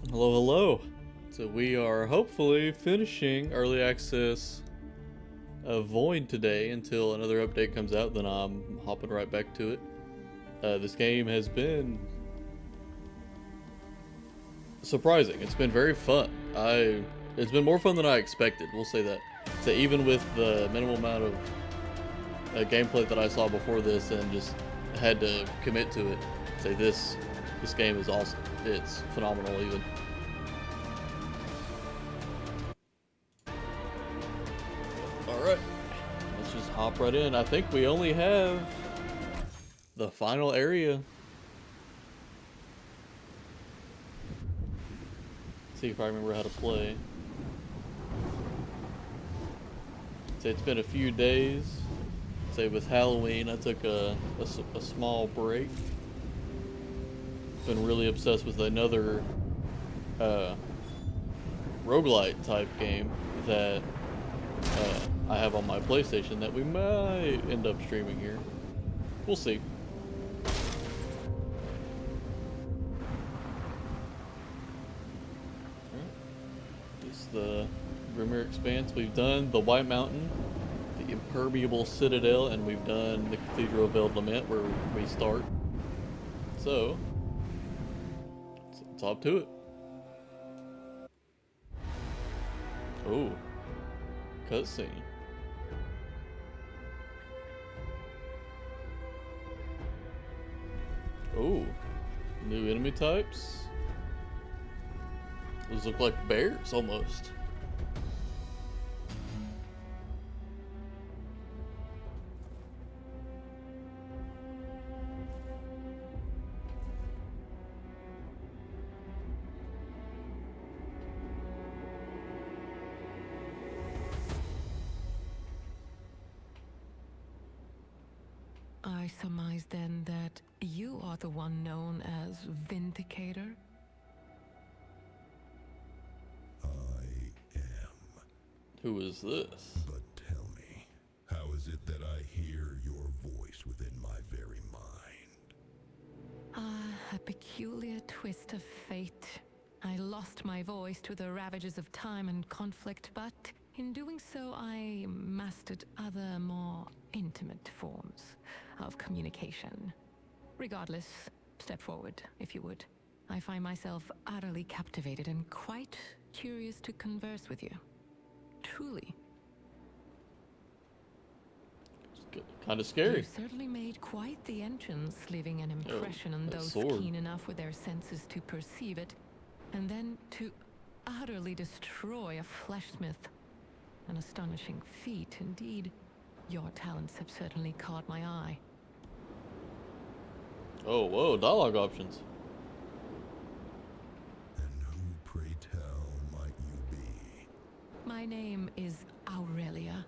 Hello, hello. So we are hopefully finishing early access of Voin today until another update comes out. Then I'm hopping right back to it. This game has been surprising. It's been very fun. It's been more fun than I expected. We'll say that. So even with the minimal amount of gameplay that I saw before this, and just had to commit to it, say this game is awesome. It's phenomenal even. Alright, let's just hop right in. I think we only have the final area. See if I remember how to play. Say it's been a few days. Say with Halloween, I took a small break. Been really obsessed with another roguelite type game that I have on my PlayStation that we might end up streaming here. We'll see. This is the Grimmir Expanse. We've done the White Mountain, the Impermeable Citadel, and we've done the Cathedral of Veiled Lament where we start. So, let's hop to it. Oh, cutscene. Oh, new enemy types. Those look like bears almost. I surmise then that you are the one known as Vindicator? I am. Who is this? But tell me, how is it that I hear your voice within my very mind? Ah, a peculiar twist of fate. I lost my voice to the ravages of time and conflict, but in doing so, I mastered other, more intimate forms of communication. Regardless, step forward, if you would. I find myself utterly captivated and quite curious to converse with you. Truly. Kind of scary. You certainly made quite the entrance, leaving an impression on those sword. keen enough with their senses to perceive it, and then to utterly destroy a fleshsmith. An astonishing feat, indeed. Your talents have certainly caught my eye. Oh, whoa, dialogue options. And who, pray tell, might you be? My name is Aurelia.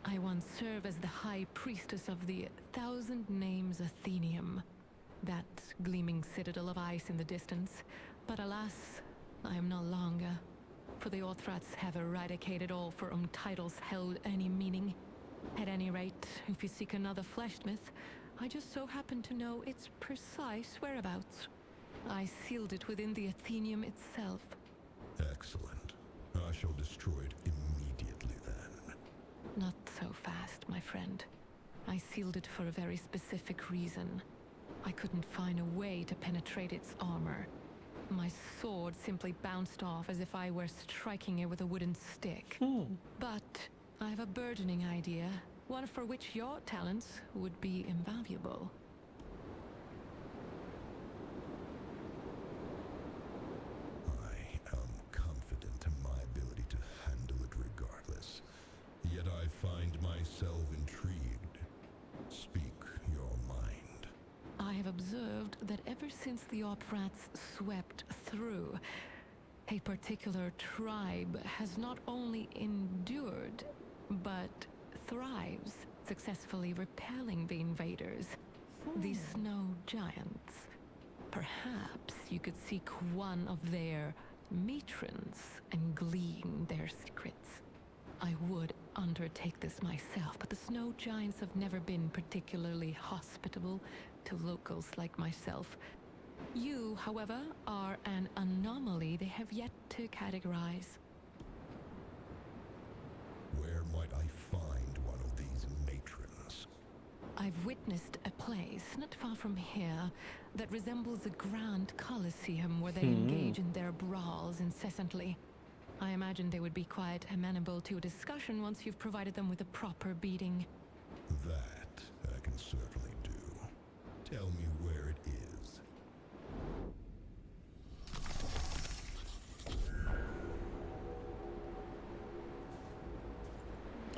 I once served as the High Priestess of the Thousand Names Athenium, that gleaming citadel of ice in the distance. But alas, I am no longer, for the Orthrats have eradicated all for whom titles held any meaning. At any rate, if you seek another fleshsmith, I just so happen to know its precise whereabouts. I sealed it within the Athenium itself. Excellent. I shall destroy it immediately then. Not so fast, my friend. I sealed it for a very specific reason. I couldn't find a way to penetrate its armor. My sword simply bounced off as if I were striking it with a wooden stick. But I have a burgeoning idea, one for which your talents would be invaluable. I am confident in my ability to handle it regardless. Yet I find myself intrigued. Speak your mind. I have observed that ever since the Orthrats swept through, a particular tribe has not only endured, but thrives, successfully repelling the invaders, the snow giants. Perhaps you could seek one of their matrons and glean their secrets. I would undertake this myself, but the snow giants have never been particularly hospitable to locals like myself. You, however, are an anomaly they have yet to categorize. Where might I find one of these matrons? I've witnessed a place not far from here that resembles a grand coliseum where they engage in their brawls incessantly. I imagine they would be quite amenable to a discussion once you've provided them with a proper beating. That I can certainly do. Tell me where it is.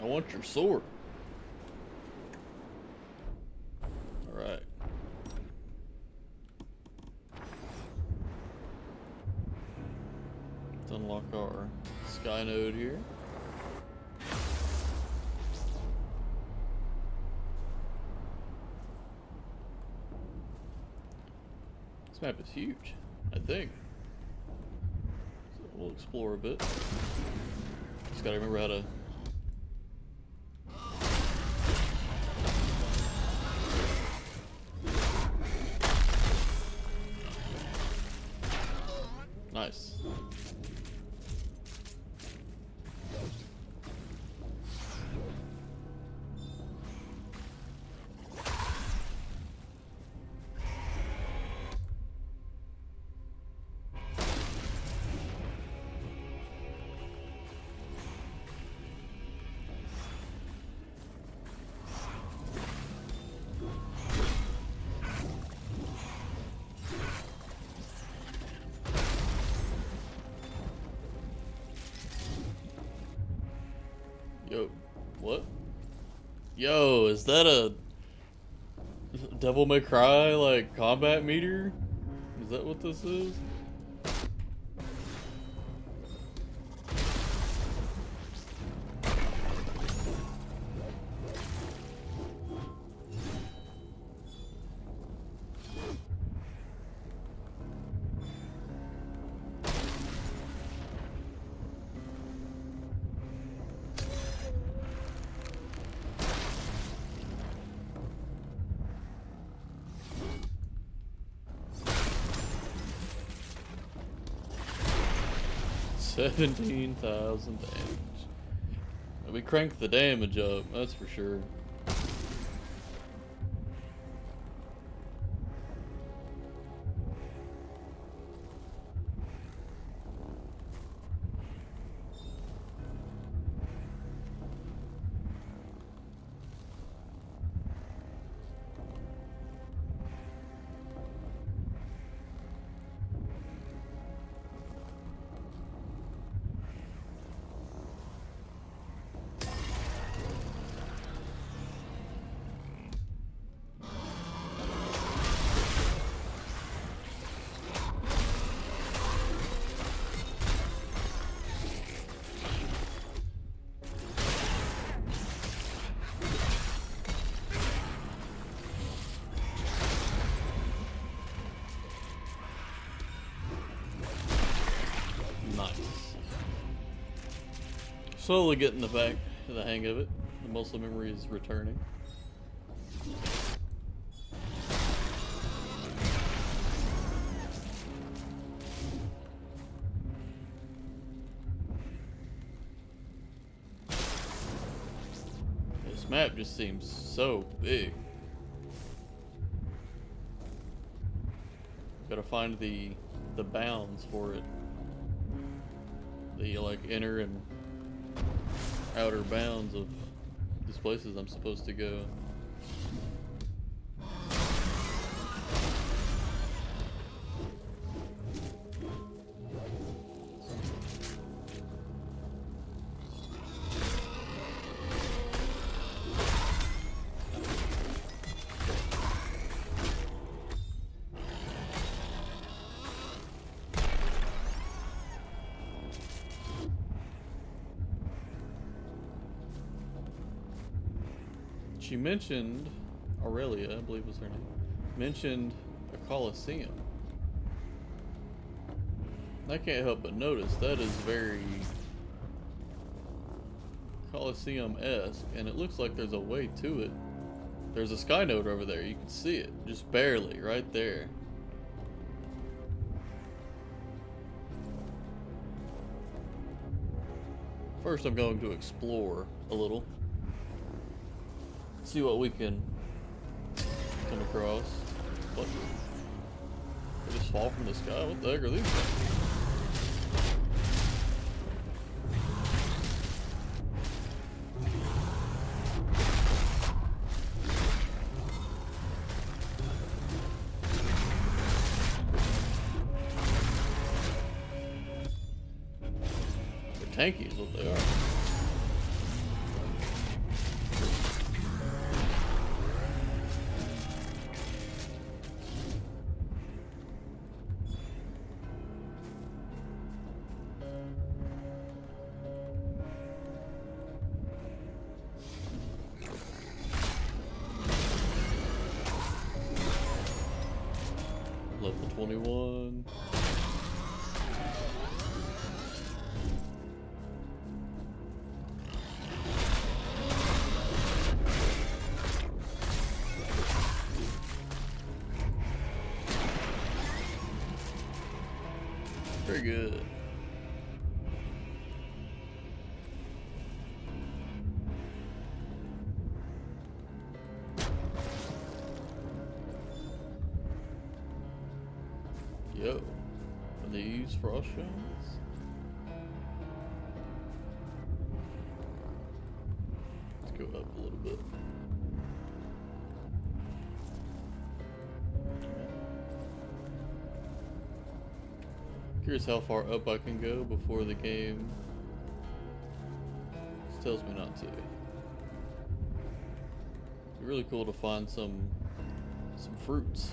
I want your sword. Alright. Let's unlock our sky node here. This map is huge, I think. So we'll explore a bit. Just gotta remember how to... Nice. Yo, what? Yo, is that a Devil May Cry, like, combat meter? Is that what this is? $17,000 damage. We cranked the damage up, that's for sure. Slowly getting the hang of it. The muscle memory is returning. This map just seems so big. Gotta find the bounds for it. The like inner and outer bounds of these places I'm supposed to go. She mentioned, Aurelia, I believe was her name, mentioned a Coliseum. I can't help but notice that is very Coliseum-esque, and it looks like there's a way to it. There's a sky node over there, you can see it, just barely, right there. First, I'm going to explore a little. See what we can come across. What? They just fall from the sky? What the heck are these things? Tanky is what they are. Level 21. Very good. Yo, are these frost shots? Let's go up a little bit. Curious how far up I can go before the game tells me not to. It'd be really cool to find some fruits.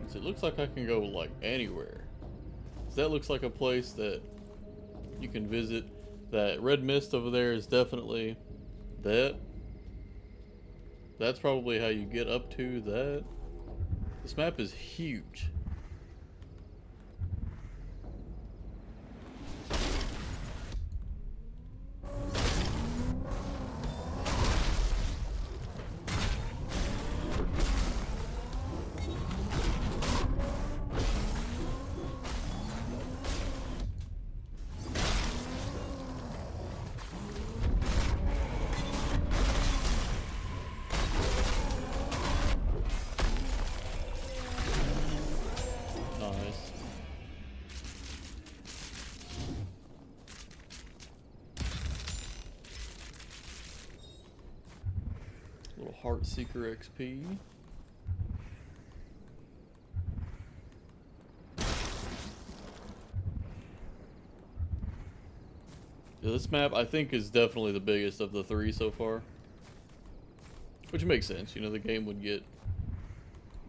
So it looks like I can go like anywhere. So that looks like a place that you can visit. That red mist over there is definitely that. That's probably how you get up to that. This map is huge. Little Heart Seeker XP. Yeah, this map I think is definitely the biggest of the three so far. Which makes sense, you know, the game would get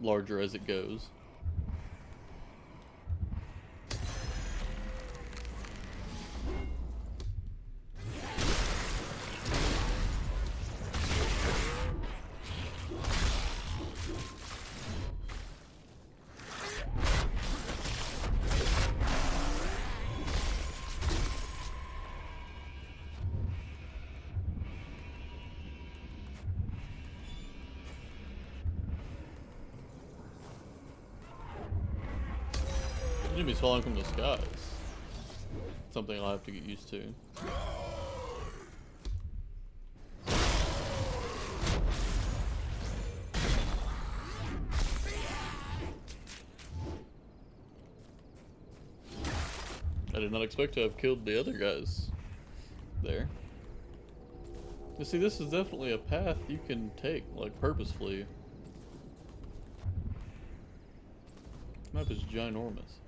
larger as it goes. Enemies falling from the skies. Something I'll have to get used to. I did not expect to have killed the other guys there. You see, this is definitely a path you can take, like, purposefully. This map is ginormous.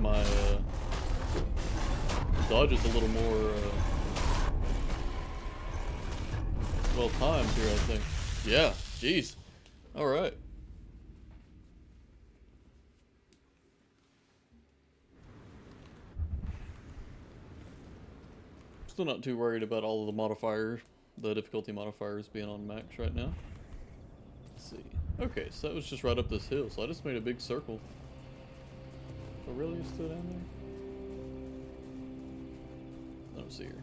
my dodge is a little more well timed here, I think. Yeah, jeez. Alright. Still not too worried about all of the modifiers, the difficulty modifiers being on max right now. Let's see. Okay, so that was just right up this hill, so I just made a big circle. Oh, really? It's still down there? I don't see her.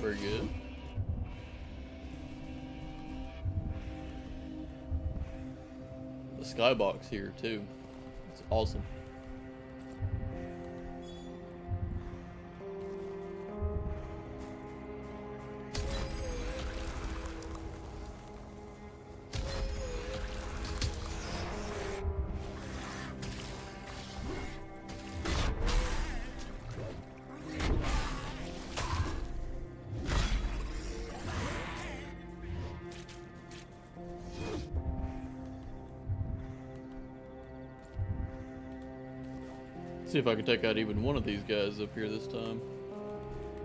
Very good. The skybox here too. It's awesome. See if I can take out even one of these guys up here this time.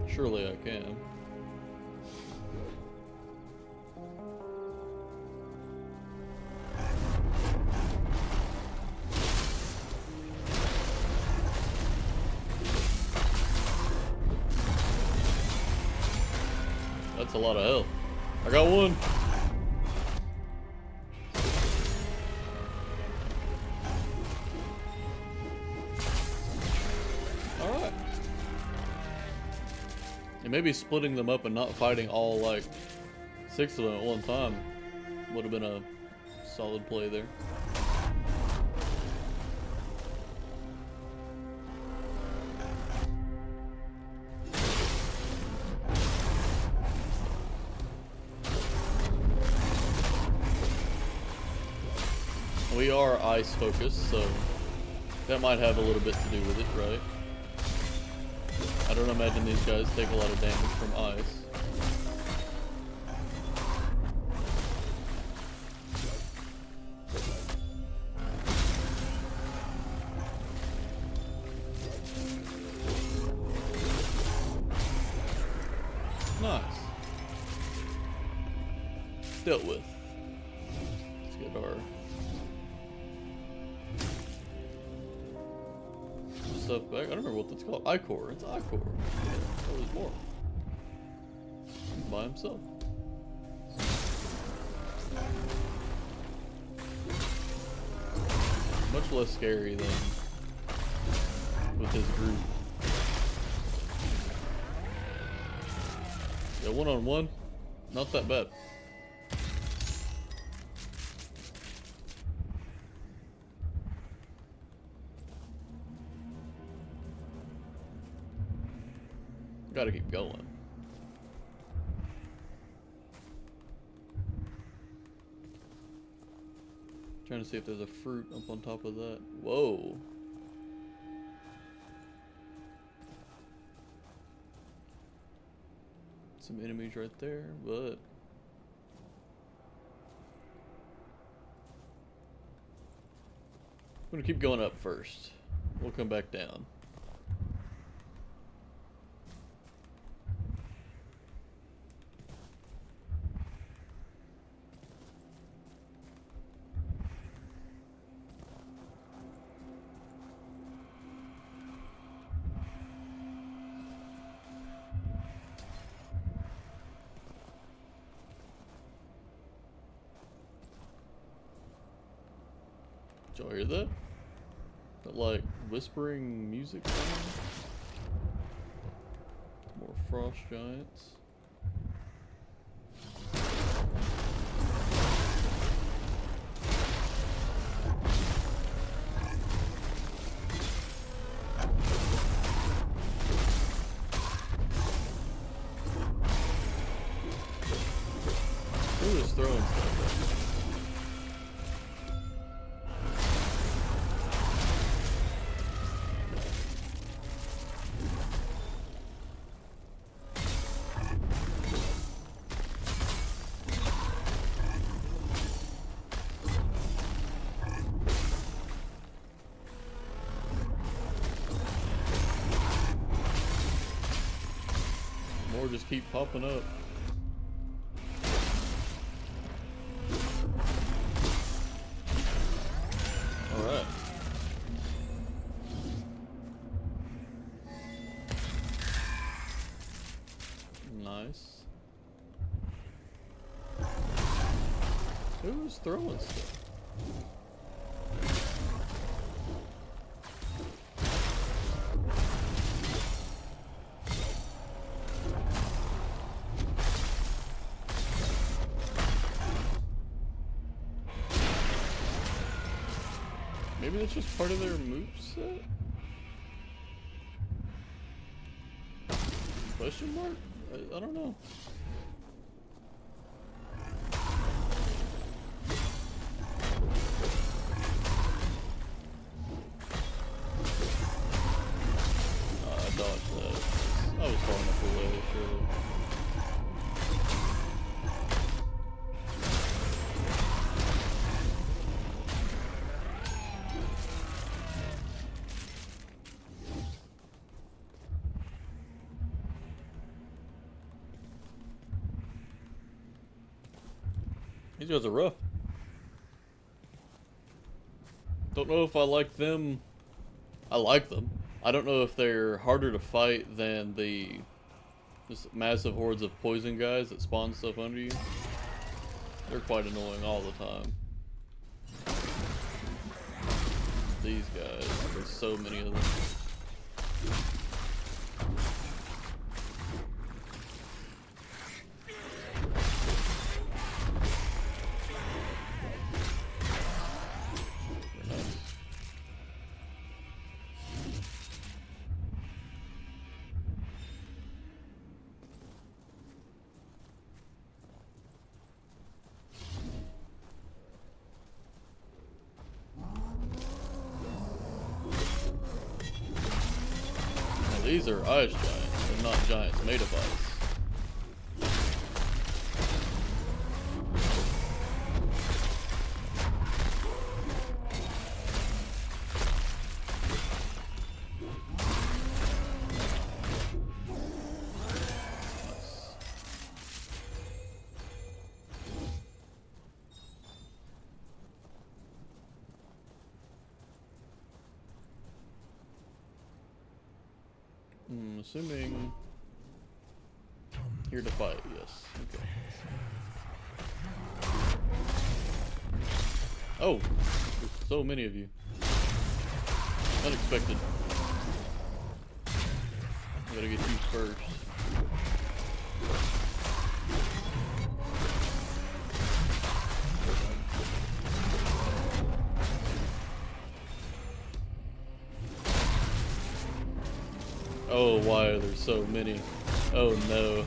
Surely I can. That's a lot of hell. I got one. Maybe splitting them up and not fighting all, like, 6 of them at one time would have been a solid play there. We are ice focused, so that might have a little bit to do with it, right? I don't imagine these guys take a lot of damage from ice. Nice. Dealt with. Let's get our stuff back. I don't remember what that's called. Ichor. It's Ichor. Yeah, that was more. He's by himself. Much less scary than with his group. Yeah, one-on-one, not that bad. Gotta keep going. Trying to see if there's a fruit up on top of that. Whoa. Some enemies right there, but I'm gonna keep going up first. We'll come back down. Did y'all hear that? That like whispering music sound? More frost giants. keep popping up. Alright. Nice. Who's throwing stuff? Maybe that's just part of their moveset? Question mark? I don't know. I dodged that. I was far enough away, surely. These guys are rough. Don't know if I like them. I like them. I don't know if they're harder to fight than the just massive hordes of poison guys that spawn stuff under you. They're quite annoying all the time. These guys, there's so many of them. These are ice giants, and not giants made of ice. Assuming here to fight, yes. Okay. Oh, there's so many of you. Unexpected. I gotta get you first. Oh, why are there so many? Oh no.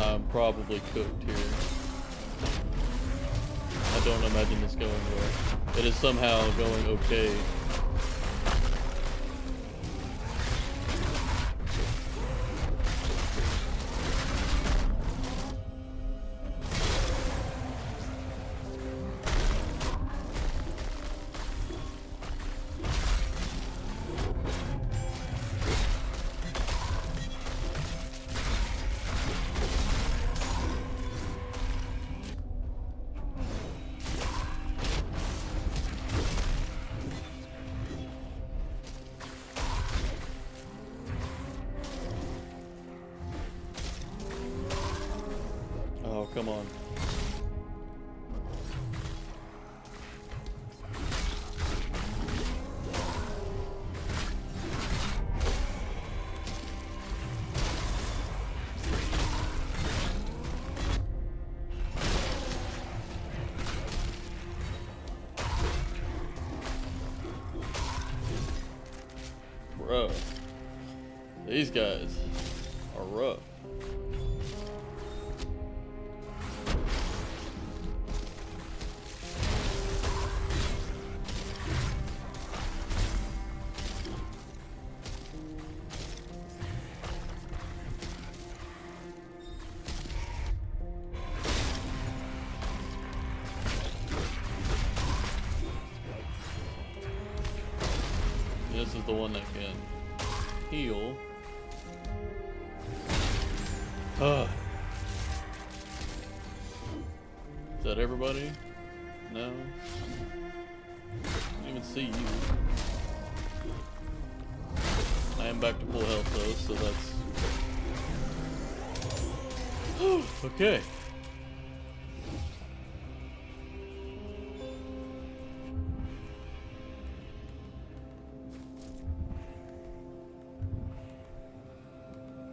I'm probably cooked here. I don't imagine this going well. It is somehow going okay. Oh, come on. Bro, these guys are rough. This is the one that can heal. Is that everybody? No. Didn't even see you. I am back to full health though, so that's okay.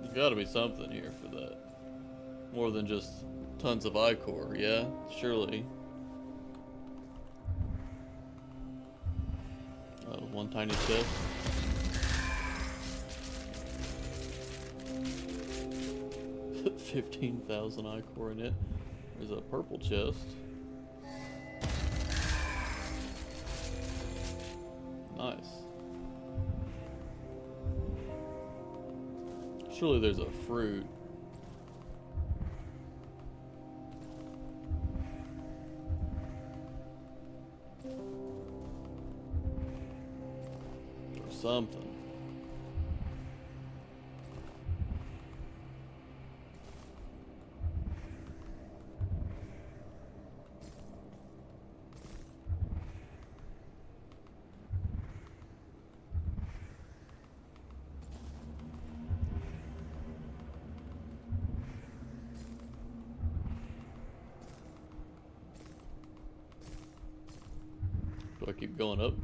There's gotta be something here for that. More than just tons of ichor, yeah? Surely. One tiny chest. $15,000 ichor in it. There's a purple chest. Nice. Surely there's a fruit. Or something. Do I keep going up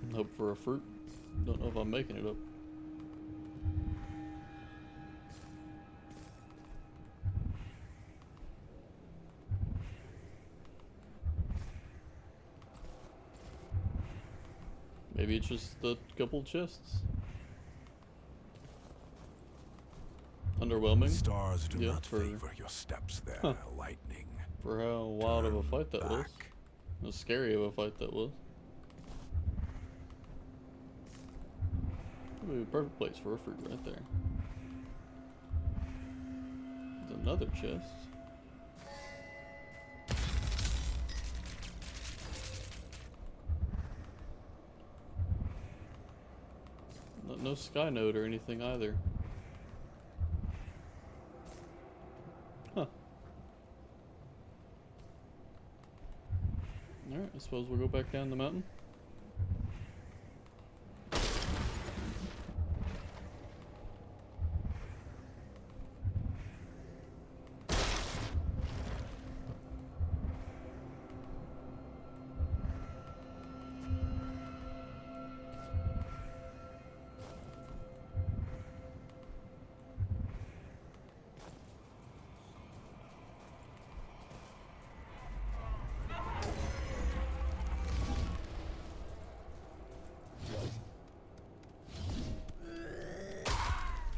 and hope for a fruit? Don't know if I'm making it up. Maybe it's just a couple chests. Underwhelming. Stars do Yeah, not for- favor your steps there, Huh. lightning. For how wild of a fight that was. Back. How scary of a fight that was. That would be a perfect place for a fruit right there. There's another chest. No sky node or anything either. Huh. Alright, I suppose we'll go back down the mountain.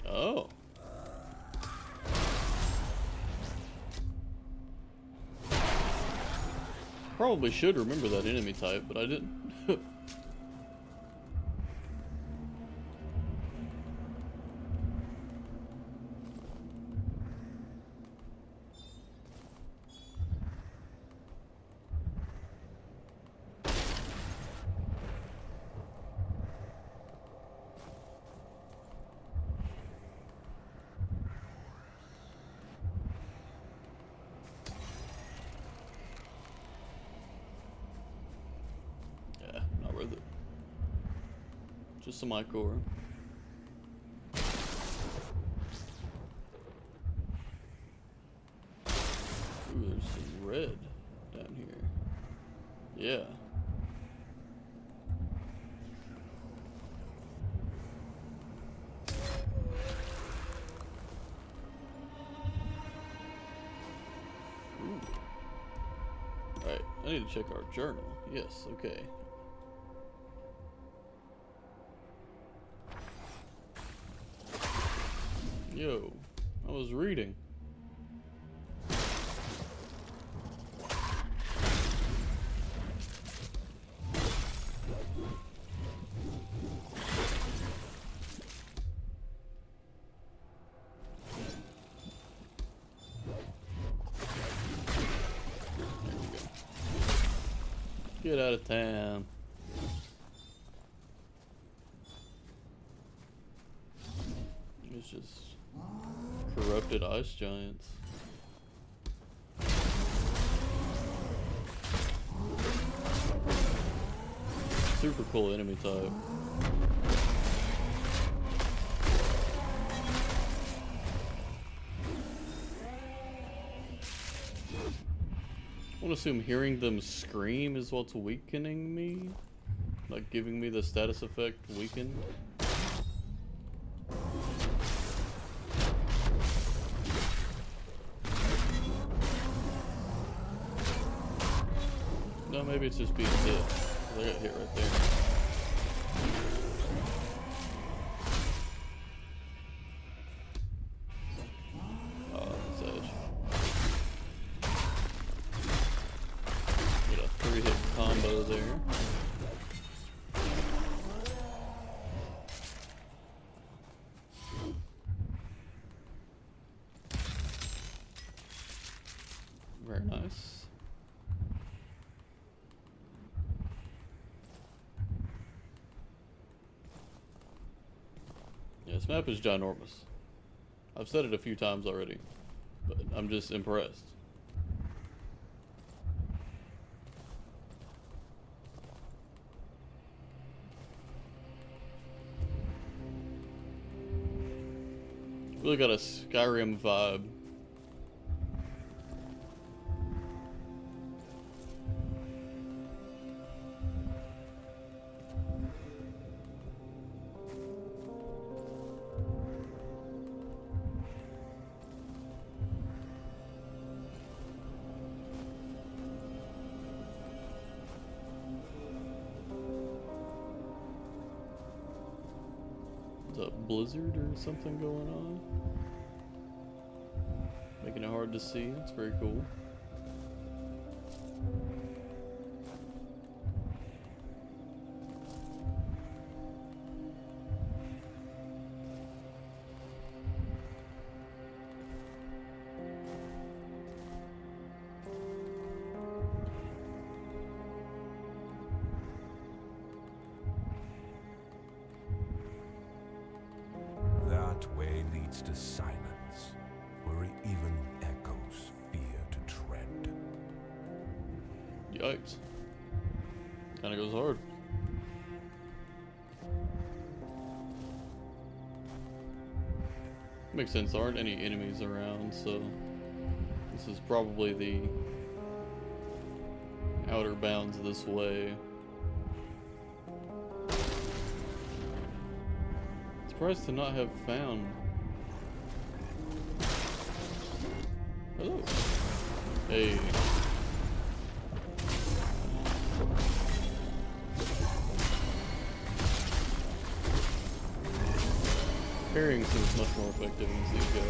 Oh. Probably should remember that enemy type, but I didn't. Yeah, not worth it. Just some ichor. Ooh, there's some red down here. Yeah. Ooh. Alright, I need to check our journal. Yes, okay. Yo, I was reading. Get out of town. It's just Corrupted ice giants. Super cool enemy type. I want to assume hearing them scream is what's weakening me, like giving me the status effect weaken. No, maybe it's just being hit. I got hit right there. Oh, that's edge. Get a 3-hit combo there. Very nice. Yeah, this map is ginormous. I've said it a few times already, but I'm just impressed. Really got a Skyrim vibe. A blizzard or something going on, making it hard to see. It's very cool. That way leads to silence, where even echoes fear to tread. Yikes. Kinda goes hard. Makes sense, there aren't any enemies around, so this is probably the outer bounds this way. Surprised to not have found. Oh. Hey. Parrying seems much more effective as these go.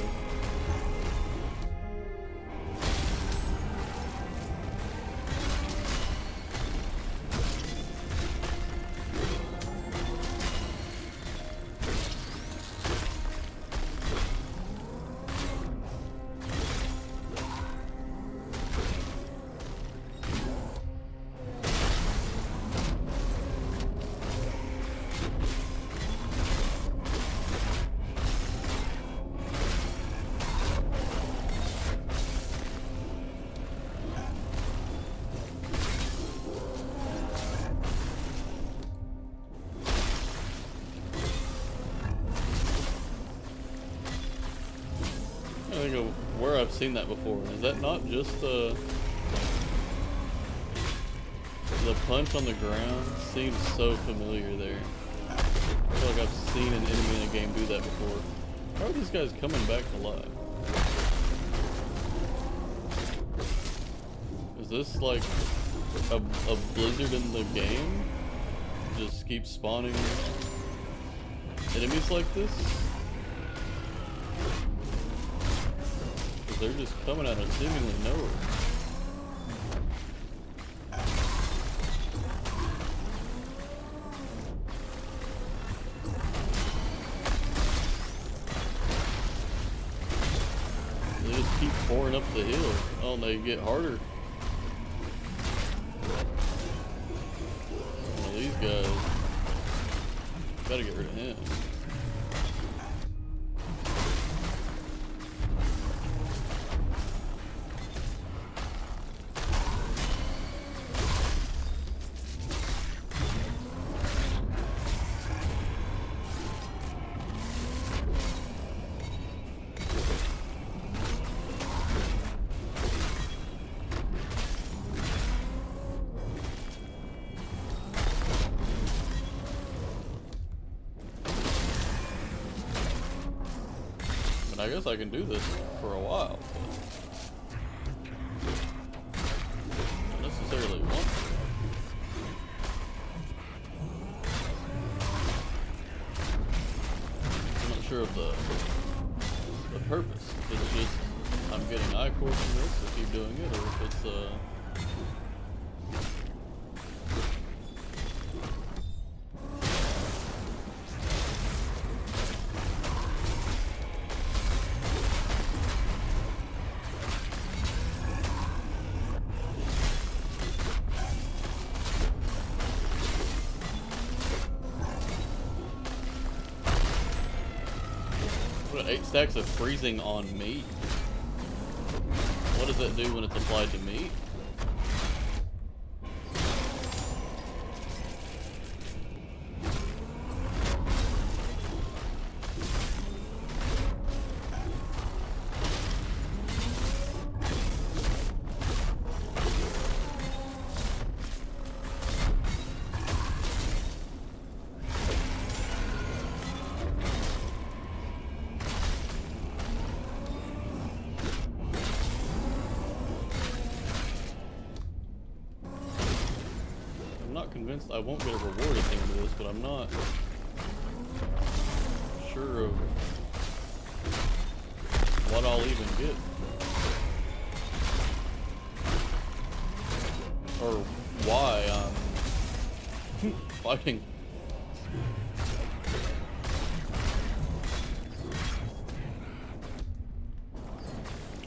I think of where I've seen that before. Is that not just the punch on the ground? Seems so familiar there. I feel like I've seen an enemy in a game do that before. How are these guys coming back to life? Is this like a blizzard in the game? Just keep spawning enemies like this? They're just coming out of seemingly nowhere. They just keep pouring up the hill. Oh, they get harder. One of these guys. Gotta get rid of him. I guess I can do this for a while, but not necessarily want to. I'm not sure of the purpose. If it's just I'm getting ichor from this to keep doing it, or if it's what, 8 stacks of freezing on meat? What does that do when it's applied to meat? Convinced I won't get a reward at the end of this, but I'm not sure of what I'll even get. Or why I'm fighting.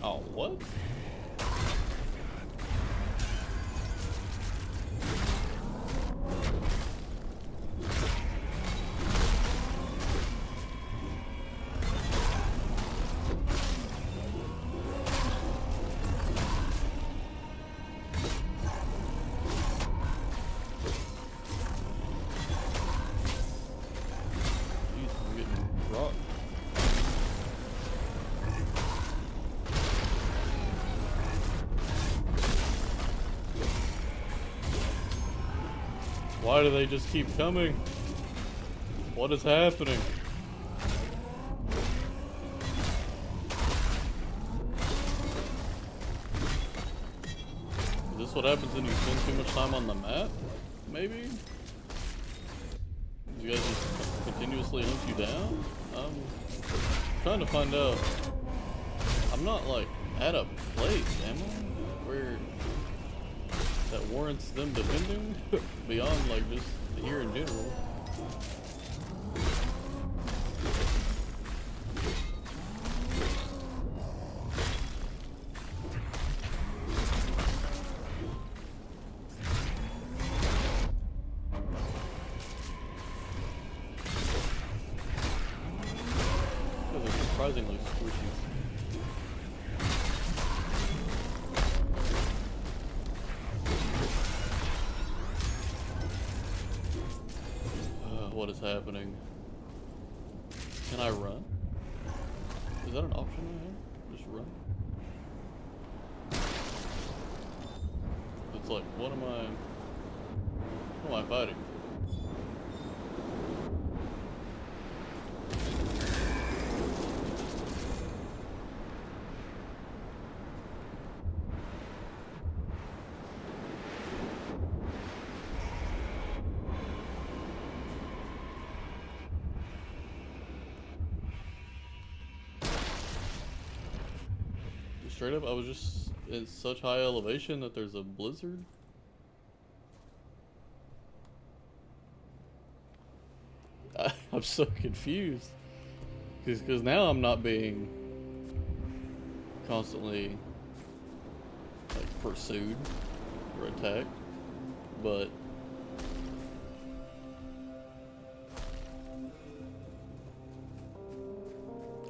Oh, what? Why do they just keep coming? What is happening? Is this what happens when you spend too much time on the map? Maybe? You guys just continuously hunt you down? I'm trying to find out. I'm not like at a place, am I? Where that warrants them defending beyond like just here in general. They're surprisingly squishy. What is happening? Can I run? Is that an option I have? Just run? It's like, what am I fighting for? Straight up, I was just in such high elevation that there's a blizzard. I'm so confused. Because now I'm not being constantly like pursued or attacked, but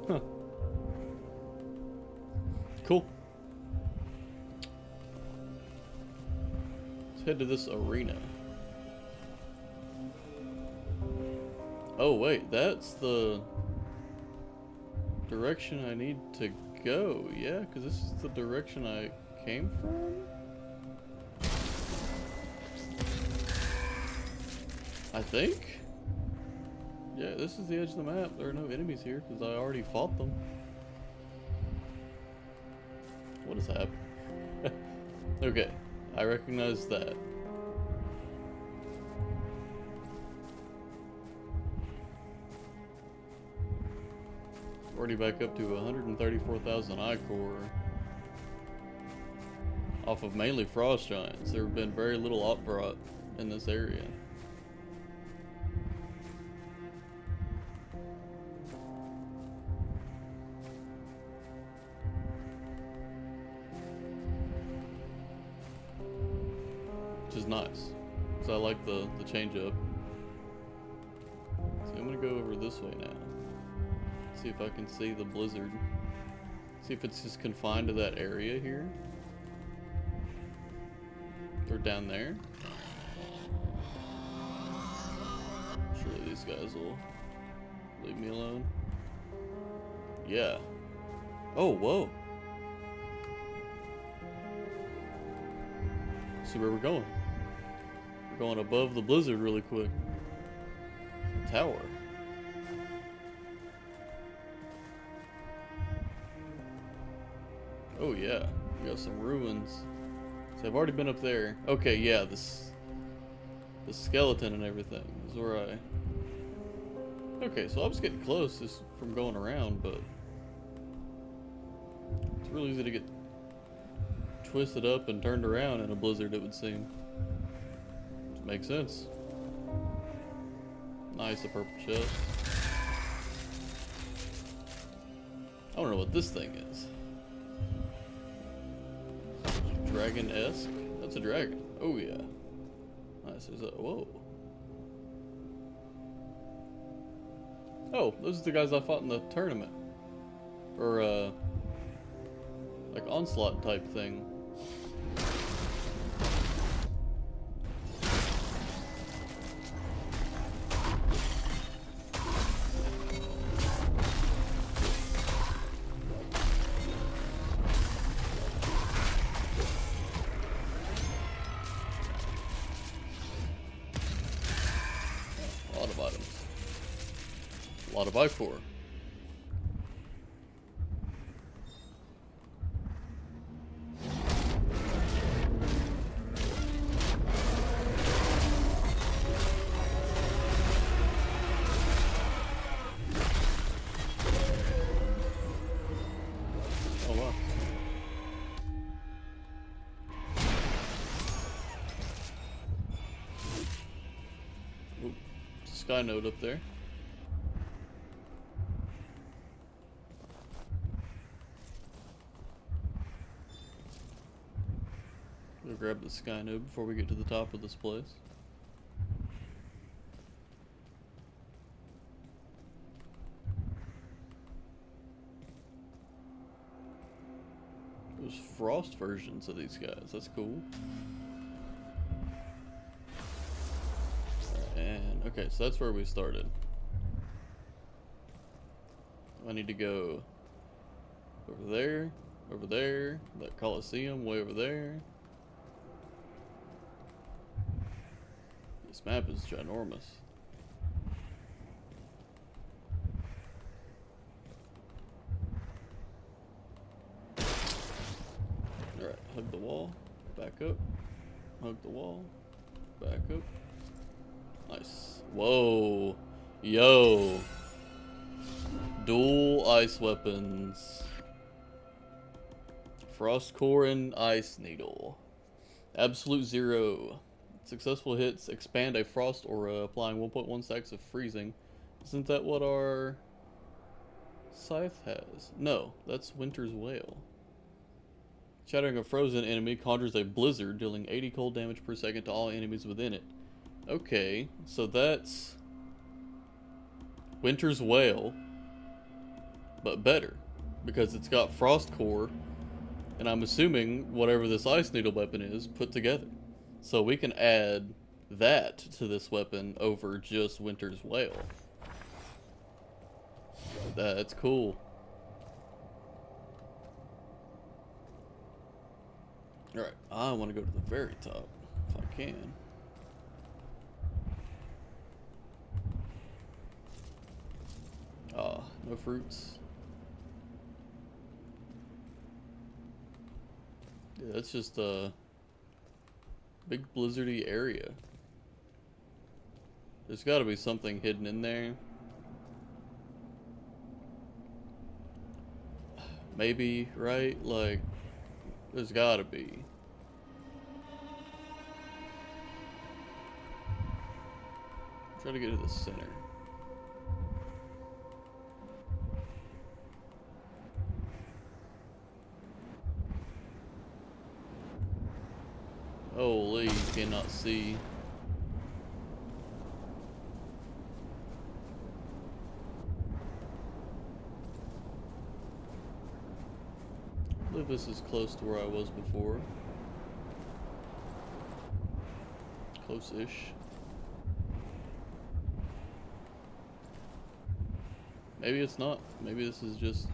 huh. Cool. Let's head to this arena. Oh wait, that's the direction I need to go. Yeah, because this is the direction I came from? I think? Yeah, this is the edge of the map. There are no enemies here because I already fought them. is happening. Okay, I recognize that. Already back up to 134,000 ichor. Off of mainly frost giants. There have been very little Optrot in this area. Which is nice. So I like the change up. So I'm gonna go over this way now. See if I can see the blizzard. See if it's just confined to that area here. Or down there. Surely these guys will leave me alone. Yeah. Oh, whoa. See where we're going. We're going above the blizzard really quick. Tower. Oh yeah, we got some ruins. So I've already been up there. Okay, yeah, the skeleton and everything is where I... Okay, so I was getting close just from going around, but it's real easy to get twisted up and turned around in a blizzard, it would seem. Which makes sense. Nice, a purple chest. I don't know what this thing is. Dragon-esque? That's a dragon. Oh yeah. Nice, there's a... Whoa. Oh, those are the guys I fought in the tournament. Or, like onslaught type thing. A lot of items. A lot of ichor. Oh wow. Ooh, sky node up there. We'll grab the sky node before we get to the top of this place. There's frost versions of these guys. That's cool. And okay, so that's where we started. I need to go over there, that Coliseum way over there. This map is ginormous. Alright, hug the wall, back up, hug the wall, back up. Nice. Whoa. Yo. Dual ice weapons. Frost Core and Ice Needle. Absolute Zero. Successful hits expand a frost aura, applying 1.1 stacks of freezing. Isn't that what our scythe has? No, that's Winter's Wail. Shattering a frozen enemy conjures a blizzard, dealing 80 cold damage per second to all enemies within it. Okay, so that's Winter's Wail, but better, because it's got Frost Core, and I'm assuming whatever this Ice Needle weapon is put together. So we can add that to this weapon over just Winter's Wail. That's cool. Alright, I want to go to the very top, if I can. Ah, no fruits. Yeah, that's just a big blizzardy area. There's got to be something hidden in there. Maybe, right? Like, there's got to be. Try to get to the center. Holy, you cannot see. I believe this is close to where I was before. Close-ish. Maybe it's not. Maybe this is just...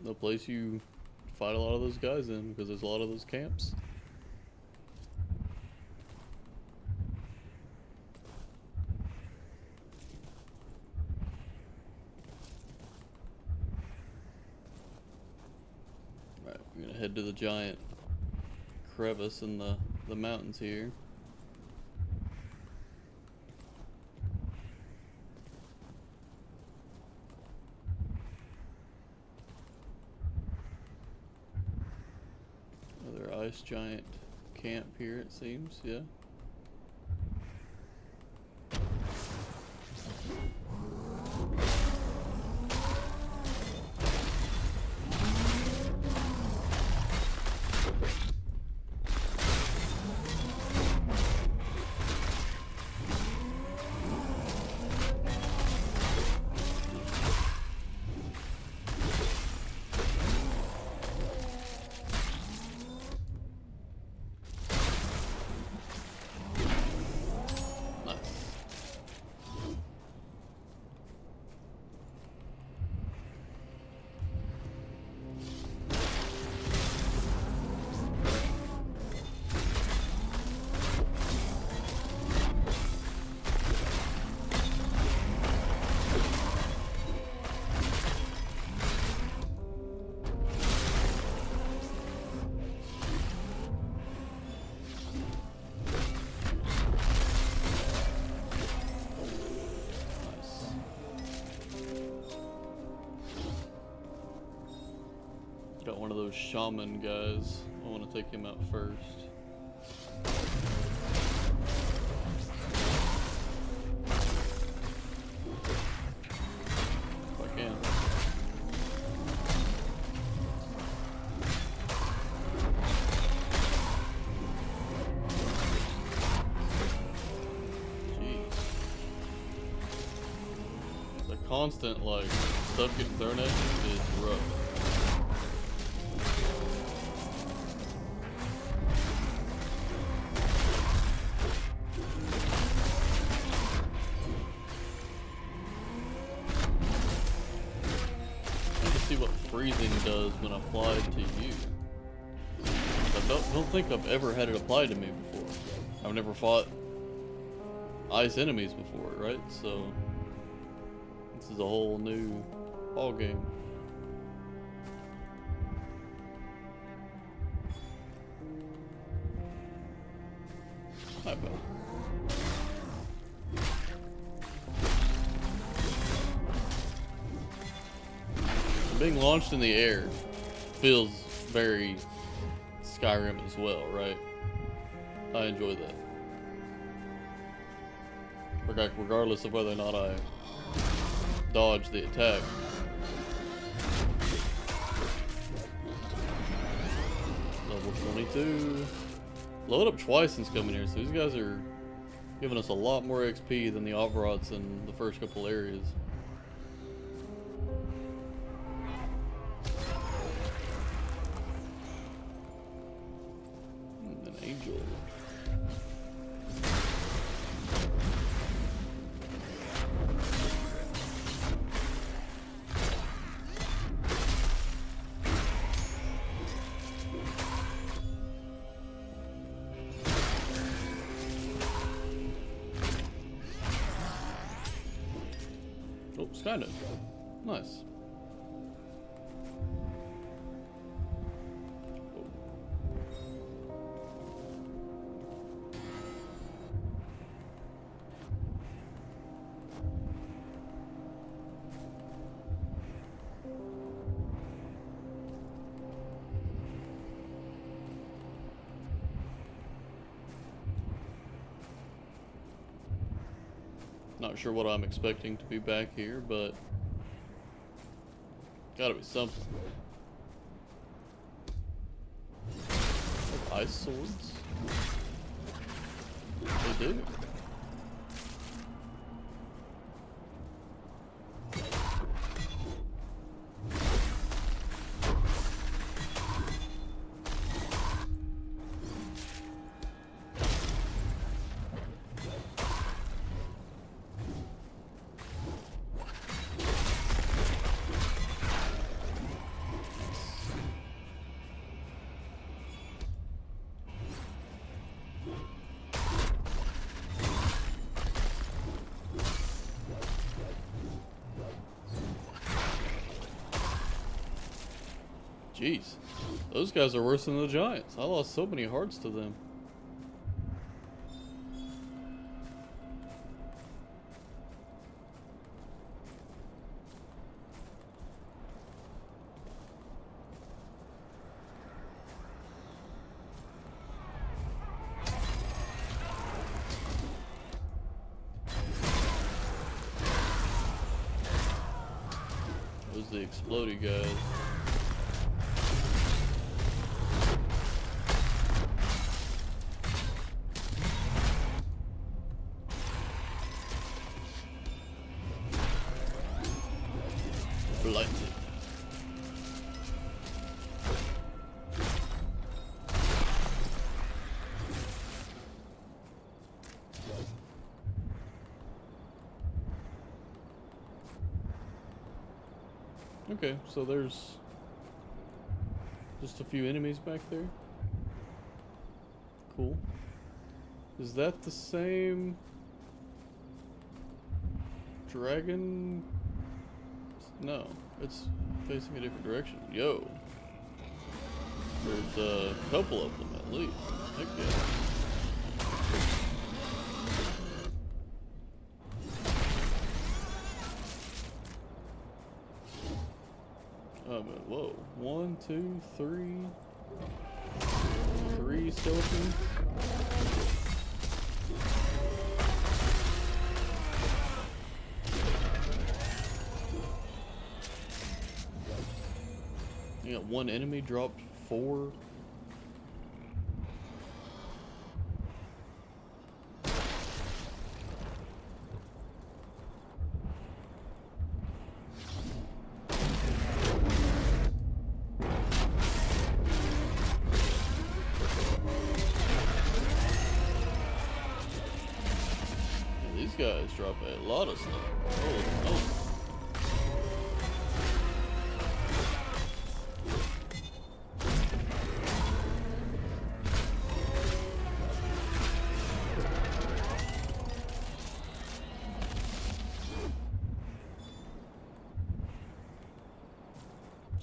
the place you fight a lot of those guys in, because there's a lot of those camps. Alright, we're gonna head to the giant crevice in the mountains here. Ice giant camp here, it seems, yeah. Got one of those shaman guys. I want to take him out first. If I can. Jeez. The constant, like, stuff getting thrown at you is rough. Freezing does when applied to you. I don't think I've ever had it applied to me before. I've never fought ice enemies before, right? So this is a whole new ball game. Hi, Belle. Being launched in the air feels very Skyrim as well, right? I enjoy that. Regardless of whether or not I dodge the attack. Level 22. Load up twice since coming here, so these guys are giving us a lot more XP than the Alvarots in the first couple areas. Angel. Oh, Skynet. Nice. Not sure what I'm expecting to be back here, but gotta be something. Ice swords? They do. Jeez, those guys are worse than the giants. I lost so many hearts to them. Those are the explodey guys. Blinded. Okay, so there's just a few enemies back there. Cool. Is that the same dragon? No, it's facing a different direction. Yo. There's a couple of them at least. Heck yeah. Oh, but whoa. 1, 2, 3. 3 skeletons. You got one enemy dropped 4. Yeah, these guys drop a lot of stuff. Oh.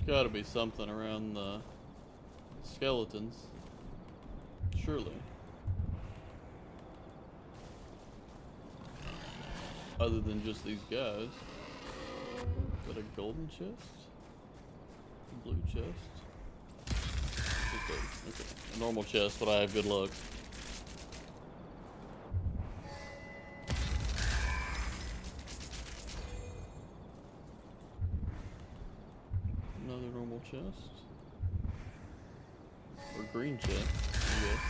Gotta be something around the skeletons. Surely. Other than just these guys. Is that a golden chest? A blue chest? Okay. A normal chest, but I have good luck. Another normal chest. Or green chest, I guess.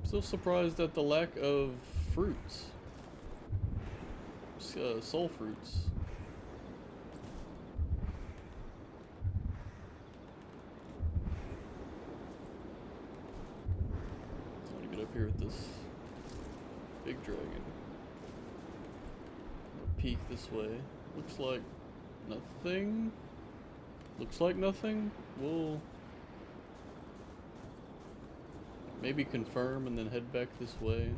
Still surprised at the lack of fruits. Soul fruits. I want to get up here with this big dragon. Peek this way. Looks like nothing. Looks like nothing. We'll maybe confirm and then head back this way.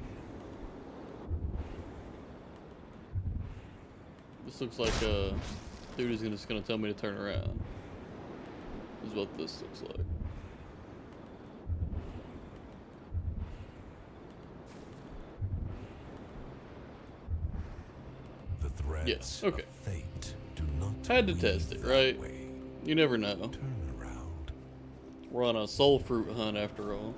This looks like a dude is just gonna tell me to turn around. is what this looks like. The threads okay. of fate do not Had to weave test it, that right? way. You never know. Turn around. We're on a soul fruit hunt after all.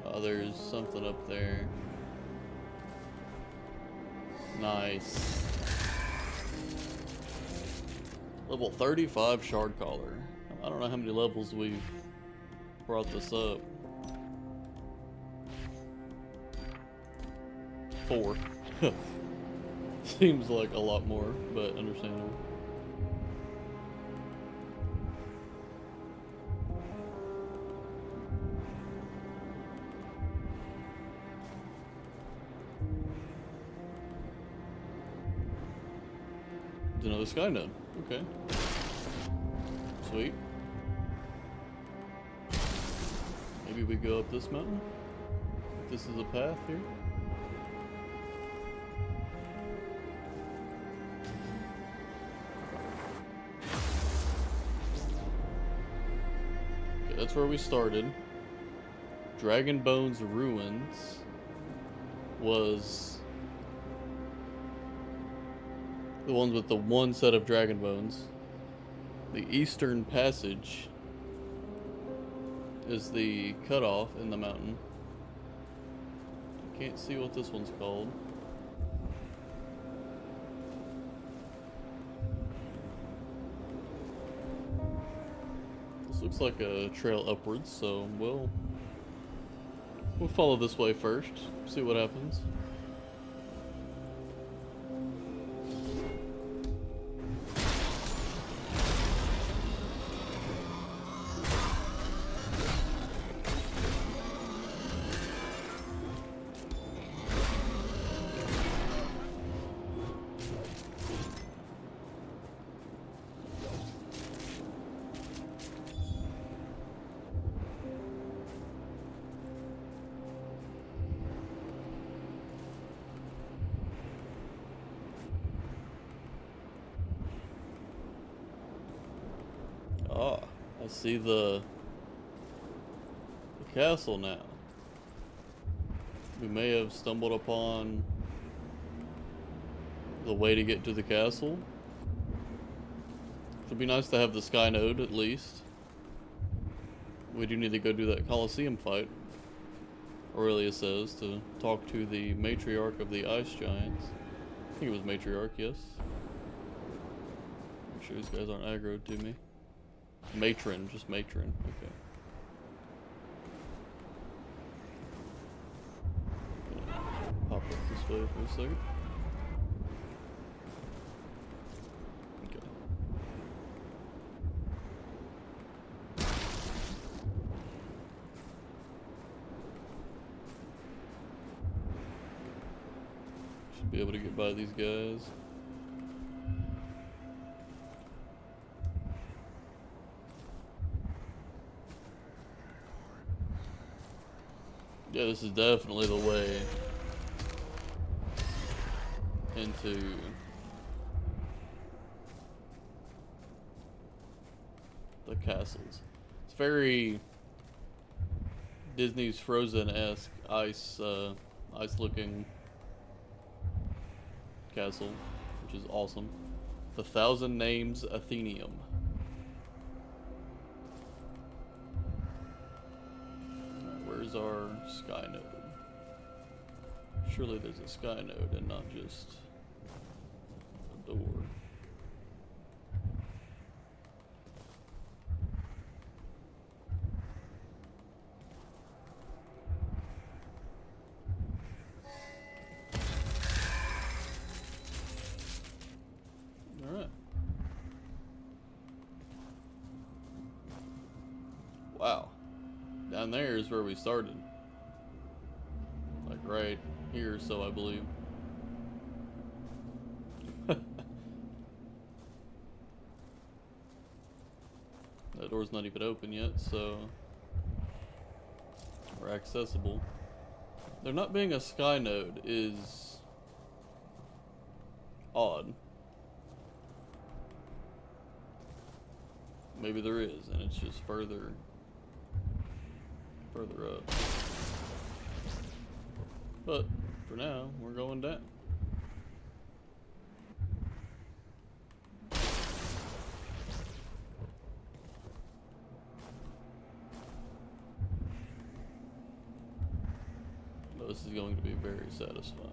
Oh, there's something up there. Nice. Level 35 shard collar. I don't know how many levels we've brought this up. 4. Seems like a lot more, but understandable. There's another sky node. Okay. Sweet. Maybe we go up this mountain? If this is a path here? Okay, that's where we started. Dragon Bones Ruins was the ones with the one set of dragon bones. The Eastern Passage is the cutoff in the mountain. I can't see what this one's called. This looks like a trail upwards, so we'll follow this way first, see what happens. Ah, I see the castle now. We may have stumbled upon the way to get to the castle. It'd be nice to have the sky node at least. We do need to go do that Colosseum fight, Aurelia says, to talk to the matriarch of the ice giants. I think it was matriarch, yes. Make sure these guys aren't aggroed to me. Matron, just matron, okay. Pop up this way for a second. Okay. Should be able to get by these guys. Yeah, this is definitely the way into the castles. It's very Disney's Frozen-esque ice-looking castle, which is awesome. The Thousand Names Athenium. Where's our sky node? Surely there's a sky node and not just a door. Alright. Wow. Down there is where we started. Like right here, so I believe. That door's not even open yet, so we're accessible. There not being a sky node is odd. Maybe there is, and it's just further up. But for now, we're going down. This is going to be very satisfying.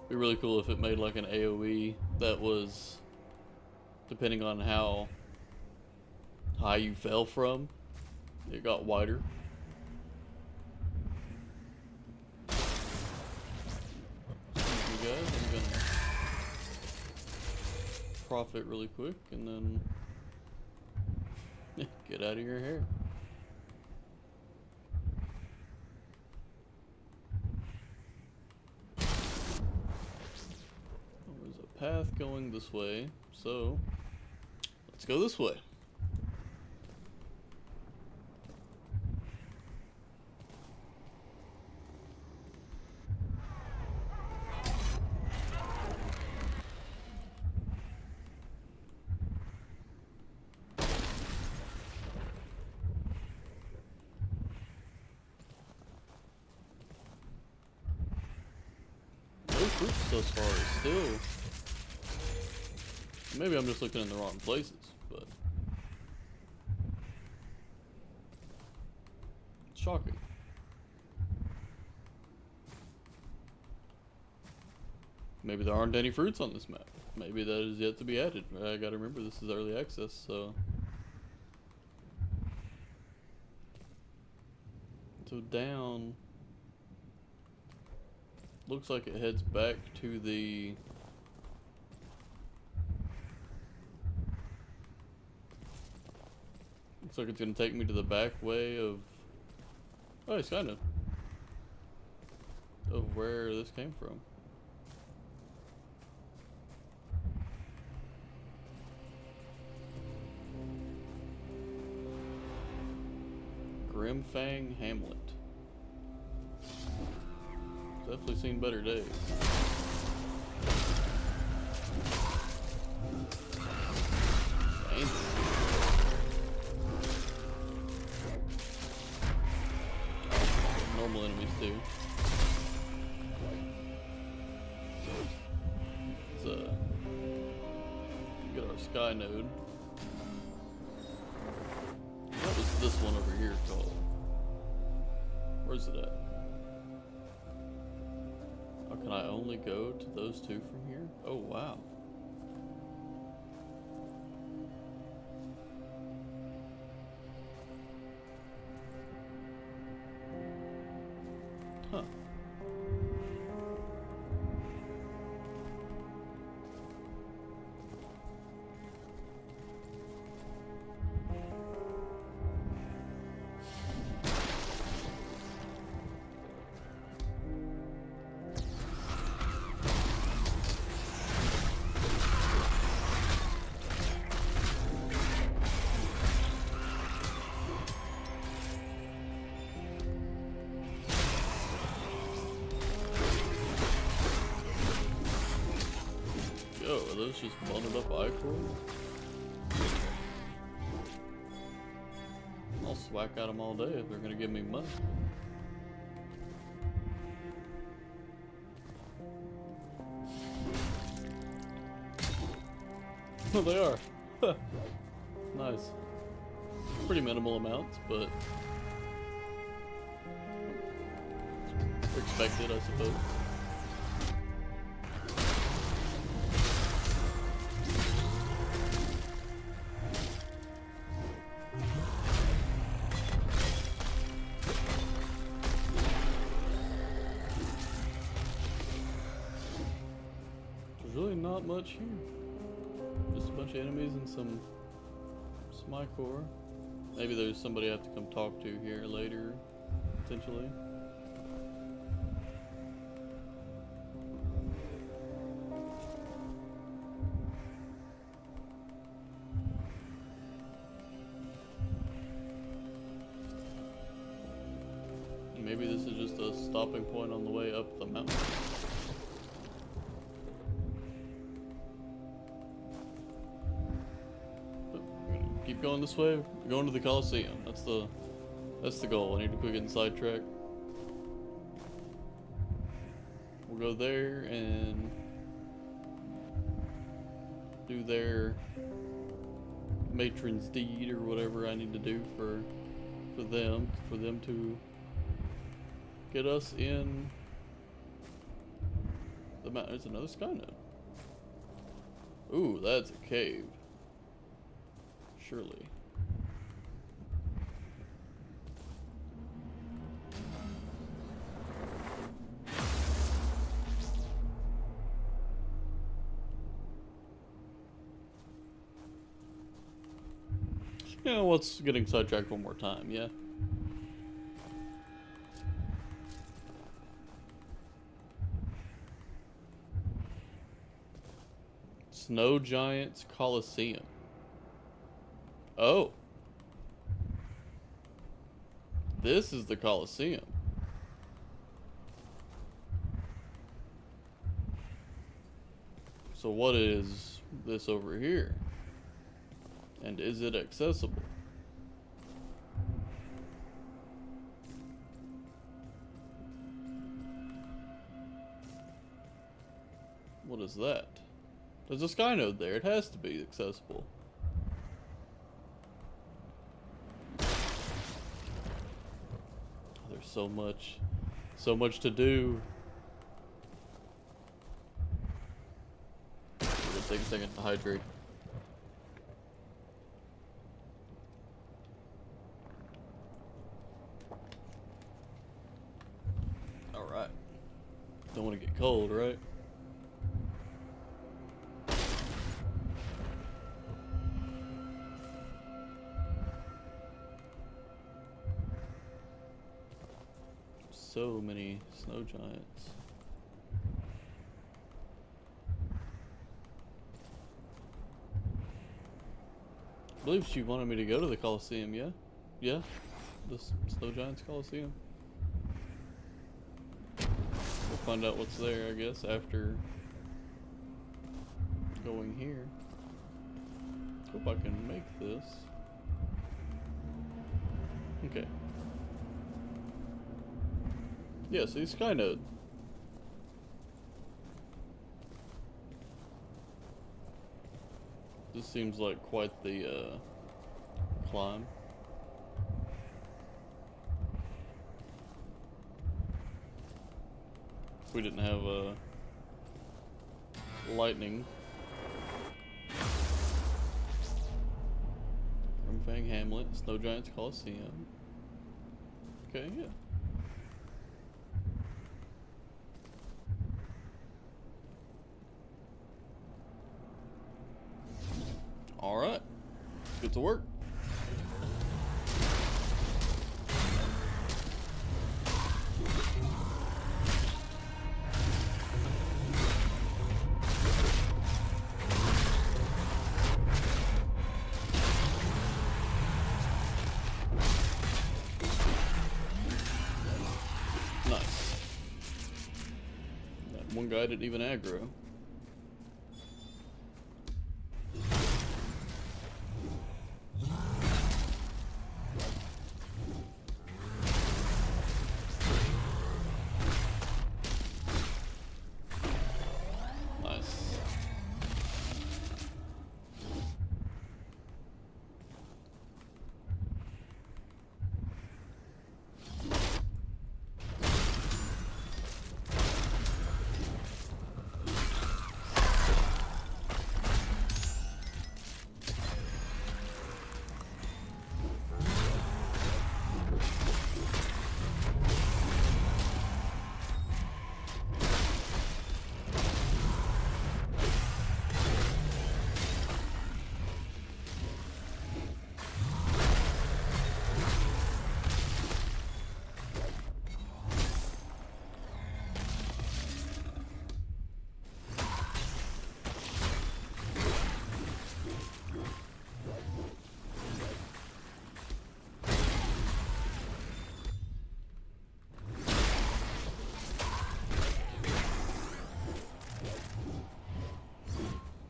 Be really cool if it made like an AoE that was, depending on how high you fell from, it got wider. Excuse me guys, I'm gonna profit really quick and then get out of your hair. There's a path going this way, so let's go this way. Fruits thus far is still, maybe I'm just looking in the wrong places, but shocking. Maybe there aren't any fruits on this map. Maybe that is yet to be added. I gotta remember this is early access, so down. Looks like it heads back to the looks like it's gonna take me to the back way of it's kind of where this came from. Grimfang Hamlet. Definitely seen better days. Normal enemies too. Let's get our sky node. What was this one over here called? Where's it at? Oh, can I only go to those two from here? Oh, wow. Huh. Yo, are those just bundled up iCores? I'll swack at them all day if they're gonna give me money. Oh, they are. Nice. Pretty minimal amounts, but expected, I suppose. There's really not much here. Just a bunch of enemies and some Smycore. Maybe there's somebody I have to come talk to here later, potentially. Maybe this is just a stopping point on the way up the mountain. Keep going this way. We're going to the Coliseum. That's the goal. I need to quit getting sidetracked. We'll go there and do their matron's deed or whatever I need to do for them to get us in the mountain. There's another sky node. Ooh, that's a cave. Surely. Yeah, what's getting sidetracked one more time, yeah? Snow Giants Coliseum. Oh. This is the Coliseum. So what is this over here? And is it accessible? What is that? There's a sky node there. It has to be accessible. There's so much to do. We're gonna take a second to hydrate. All right. Don't want to get cold, right? So many snow giants. I believe she wanted me to go to the Coliseum, yeah? Yeah? The Snow Giants Coliseum. We'll find out what's there, I guess, after going here. Hope I can make this. Okay. Yeah, see, sky node. This seems like quite the climb. If we didn't have lightning. Grimfang Hamlet, Snow Giants Coliseum. Okay, yeah. Alright, let's get to work. Nice. That one guy didn't even aggro.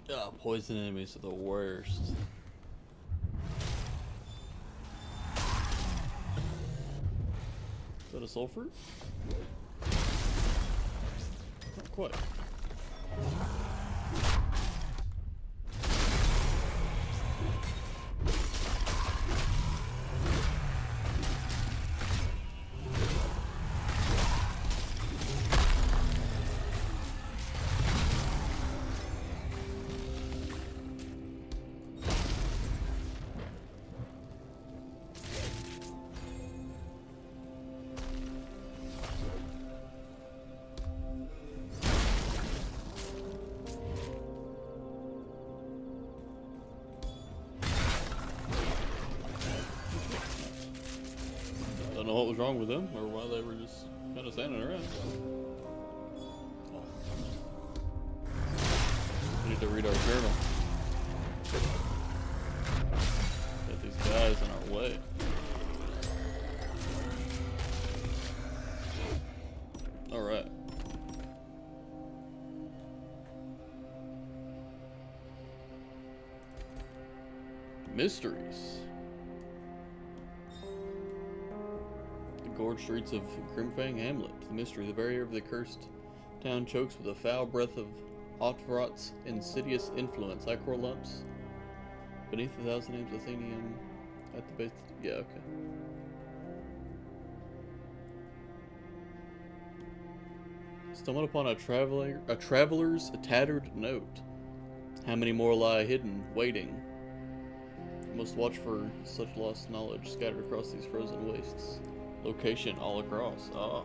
Ah, poison enemies are the worst. Is that a soul fruit? Not quite. Don't know what was wrong with them or why they were just kind of standing around. Oh. We need to read our journal. Got these guys in our way. Alright. Mysteries. The gorge streets of Grimfang Hamlet. The mystery, the barrier of the cursed town chokes with a foul breath of Otvrot's insidious influence. Ichor lumps beneath the thousand names Athenium at the base. Yeah, okay. Stumbled upon a traveler's tattered note. How many more lie hidden, waiting? Must watch for such lost knowledge scattered across these frozen wastes. Location all across. Ah.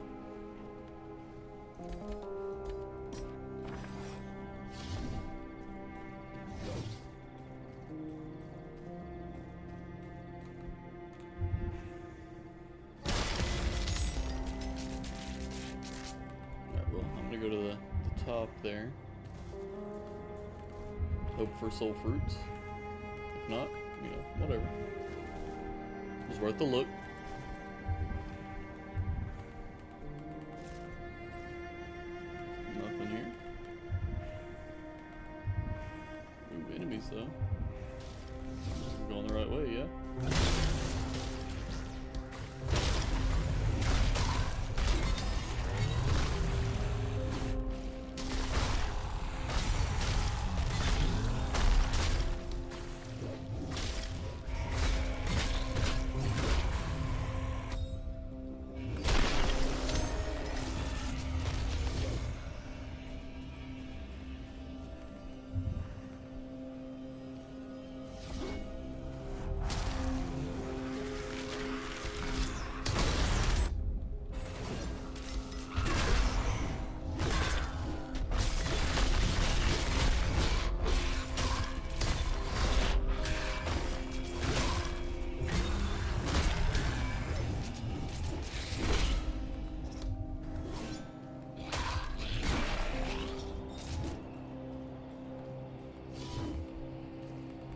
Alright, well, I'm gonna go to the top there. Hope for soul fruits. If not, you know, whatever. It's worth a look. Nothing here. Ooh, enemies though. I'm going the right way, yeah.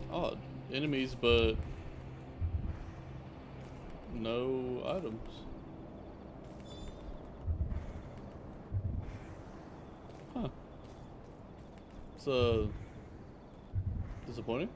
Odd. Enemies, but no items. Huh. It's disappointing.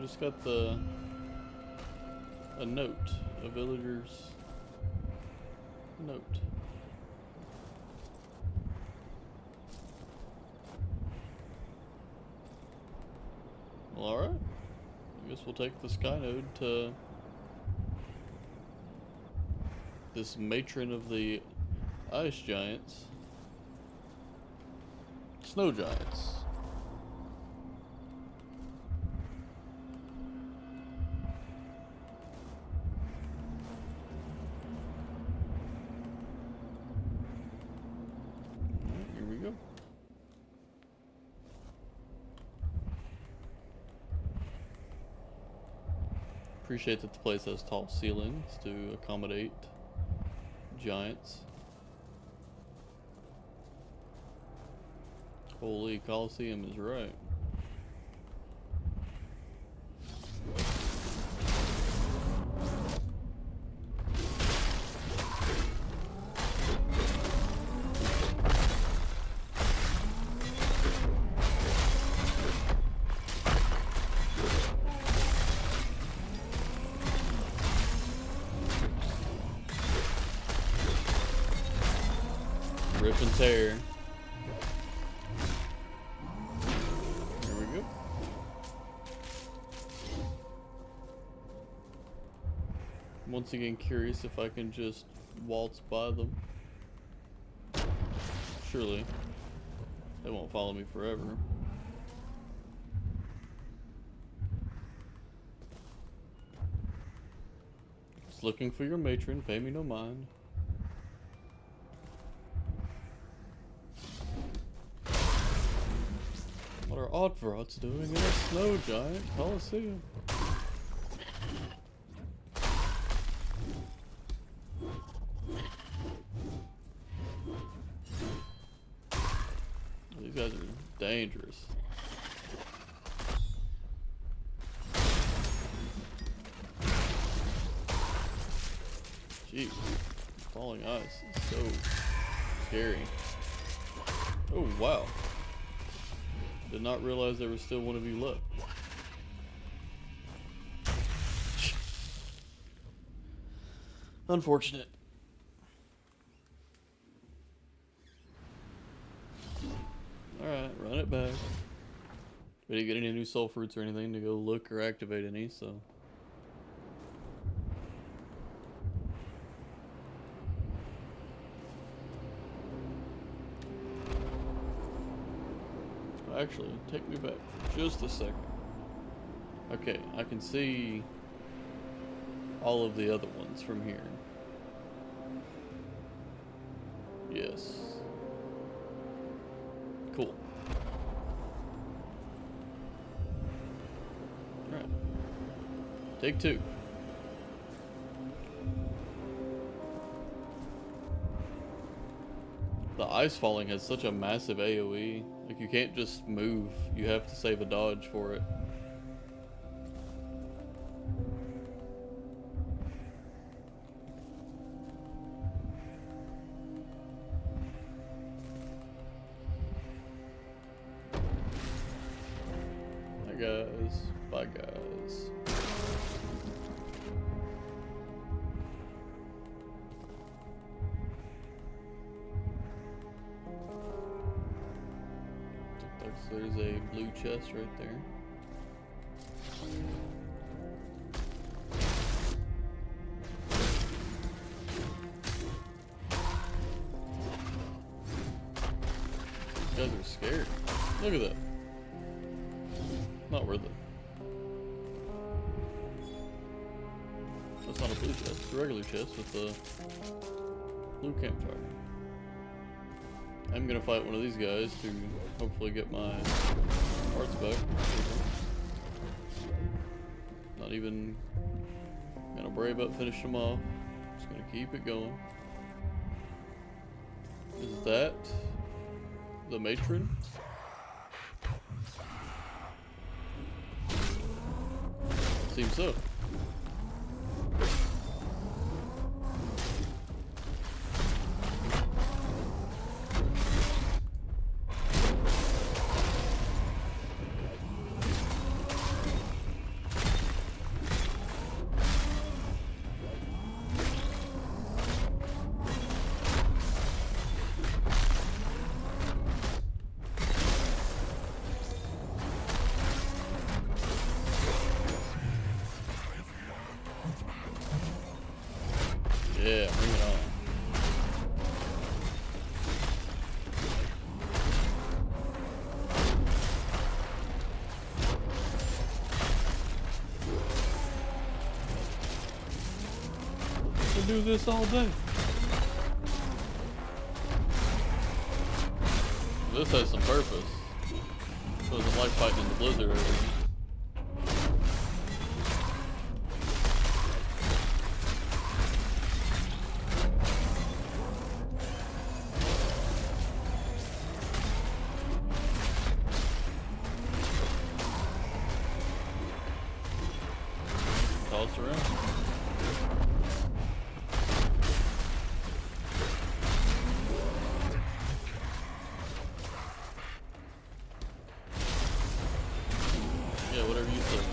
just got a note, a villager's note. Well, alright. I guess we'll take the sky node to this matron of the ice giants. Snow giants. Here we go. Appreciate that the place has tall ceilings to accommodate giants. Holy Coliseum is right. Rip and tear. Here we go. Once again, curious if I can just waltz by them. Surely they won't follow me forever. Just looking for your matron, pay me no mind. What are Oddvarats doing in a snow giant coliseum? These guys are dangerous. Jeez, falling ice is so scary. Oh wow. Did not realize there was still one of you left. Unfortunate. Alright, run it back. We didn't get any new soul fruits or anything to go look or activate any, so. Actually, take me back for just a second. Okay, I can see all of the other ones from here. Yes. Cool. Alright. Take two. The ice falling has such a massive AoE. Like, you can't just move. You have to save a dodge for it. Hi guys. Bye guys. There's a blue chest right there. These guys are scared. Look at that. Not worth it. That's not a blue chest. It's a regular chest with a blue campfire. I'm gonna fight one of these guys to hopefully get my parts back. Not even gonna worry about finishing them off. Just gonna keep it going. Is that the matron? Seems so. Yeah, bring it on. I do this all day. This has some purpose. Doesn't like fighting in the blizzard area. Toss around. Yeah, whatever you say.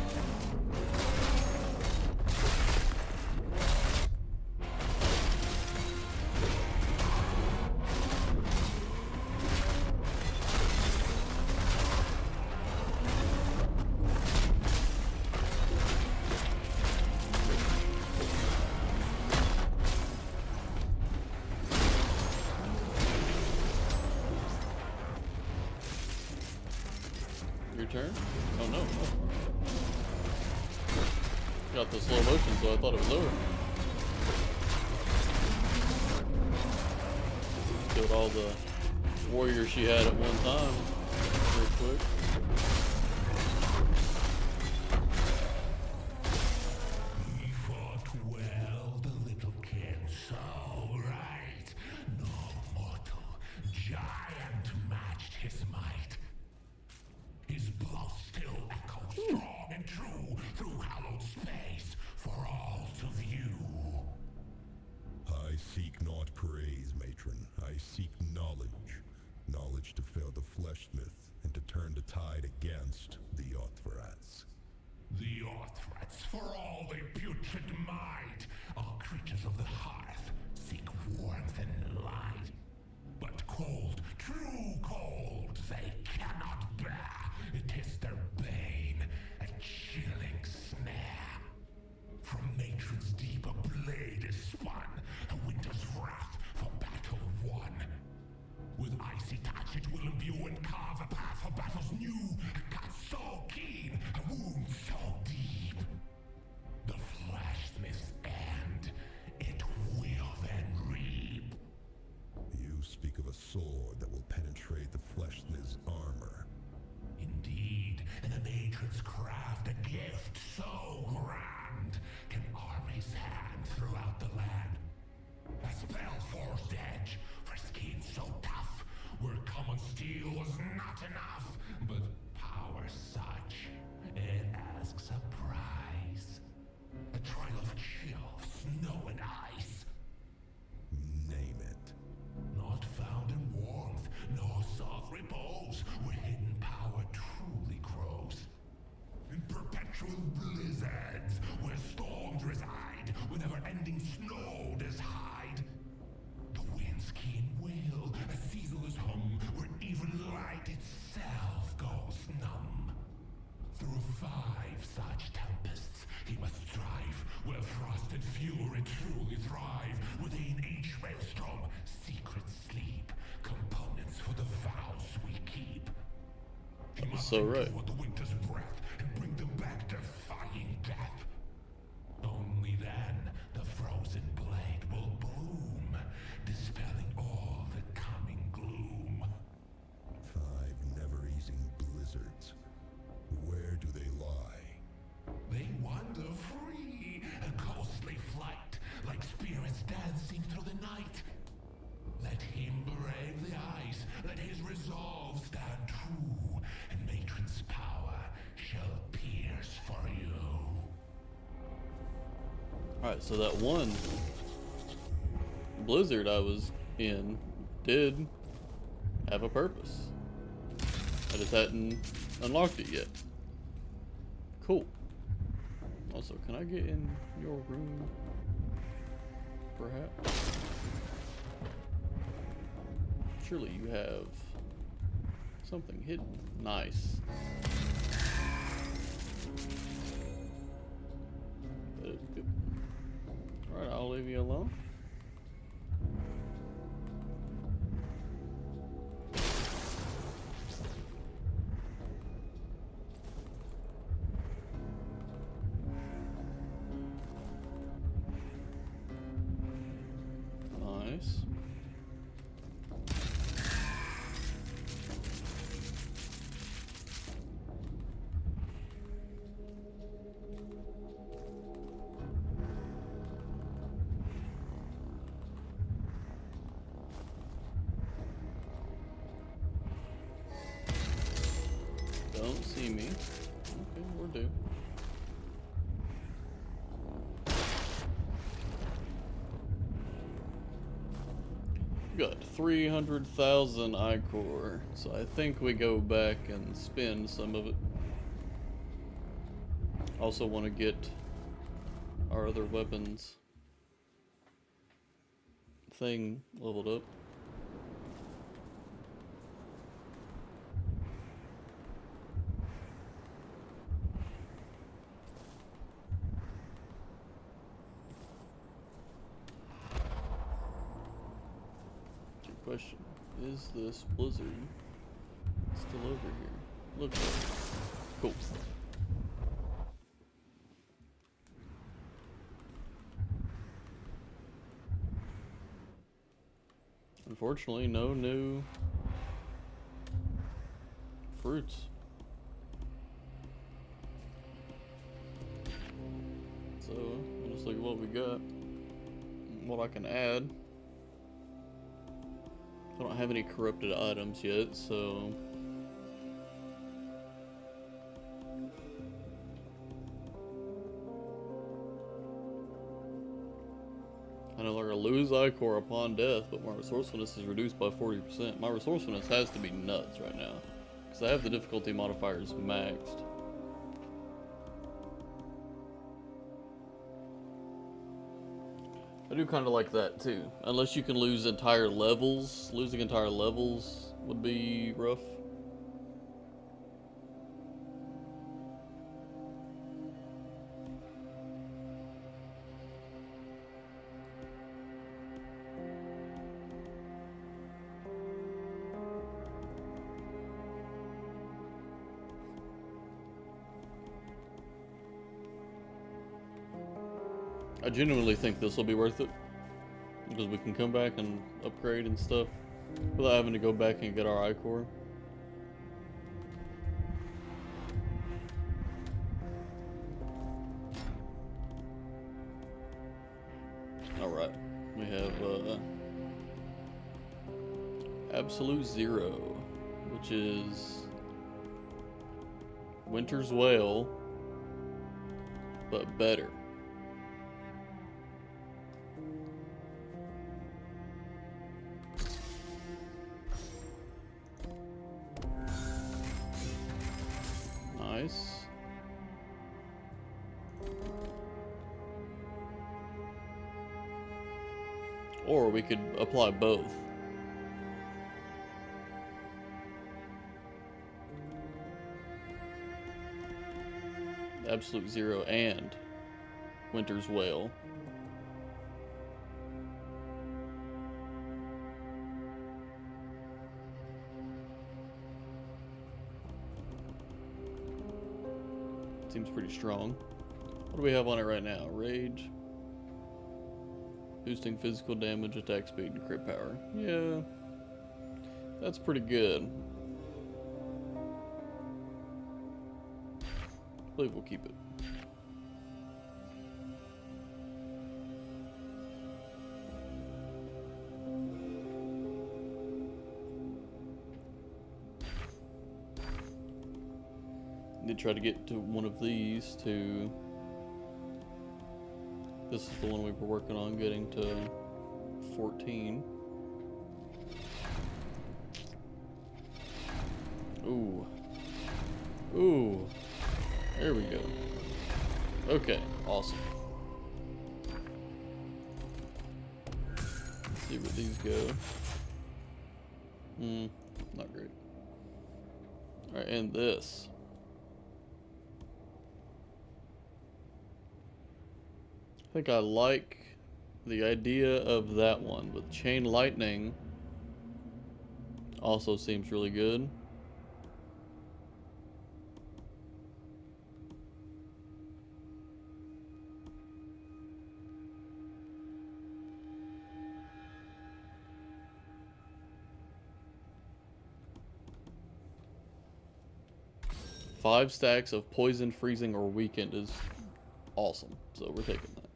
Your turn? Oh no. Got the slow motion, so I thought it was over. Killed all the warriors she had at one time. Real quick. We fought well, the little kid, so right. No mortal giant matched his might. His blow still echoes strong and true through hallowed space for all to view. I seek not praise, matron. I seek knowledge. Knowledge to fail the flesh myth and to turn the tide against the Othrats. The Othrats, for all their putrid might, are creatures of the hearth, seek warmth and light. But cold, true cold, they cannot bear. It is their bane, a chilling snare. From matron's deep a blade is spun, a winter's wrath for battle won. With icy touch it will imbue and carve a path for battles new, a cut so keen, a wound so deep. The flashsmith's end, it will then reap. You speak of a sword that will penetrate the fleshsmith's armor. Indeed, and a matron's craft, a gift so grand, can arm his hand throughout the land. A spell-forged edge, for skin so tough, where common steel was not enough. But power such, it asks a price. A trial of chill, snow and ice. Name it. Not found in warmth, nor soft repose, where hidden power truly grows. In perpetual blizzards, where storms reside, where never-ending snow does hide. The wind's keen wail, a ceaseless hum, where even light itself goes numb. Through 5 such tempests he must strive, where frost and fury truly thrive. Within each maelstrom, secrets sleep, components for the vows we keep. He must so right. endure the winter's breath and bring them back defying death. Only then the frozen blade will bloom, dispelling all the coming gloom. 5 never-easing blizzards. Where do they lie? They wander free, a ghostly flight, like spirits dancing through the night. Let him brave the ice, let his resolve stand true, and matron's power shall pierce for you. Alright, so that one blizzard I was in did have a purpose. I just hadn't unlocked it yet. Cool. Also, can I get in your room? Perhaps? Surely you have something hidden. Nice. Alright, I'll leave you alone. Nice. Don't see me. Okay, we're due. Got 300,000 ichor, so I think we go back and spend some of it. Also want to get our other weapons thing leveled up. Question, is this blizzard still over here? Looks like it. Cool. Unfortunately, no new fruits. So, we'll just look at what we got, what I can add. I don't have any corrupted items yet, so I no longer lose ichor upon death, but my resourcefulness is reduced by 40%. My resourcefulness has to be nuts right now, because I have the difficulty modifiers maxed. I do kind of like that too. Unless you can lose entire levels. Losing entire levels would be rough. I genuinely think this will be worth it, because we can come back and upgrade and stuff without having to go back and get our ichor. Alright, we have Absolute Zero, which is Winter's Wail, but better. Nice. Or we could apply both. Absolute Zero and Winter's Wail. Seems pretty strong. What do we have on it right now? Rage. Boosting physical damage, attack speed, and crit power. Yeah. That's pretty good. I believe we'll keep it. Need to try to get to one of these to... This is the one we were working on getting to 14. Ooh. Ooh. There we go. Okay, awesome. Let's see where these go. Not great. Alright, and this. I think I like the idea of that one, but Chain Lightning also seems really good. 5 stacks of poison, freezing, or weakened is awesome. So we're taking that.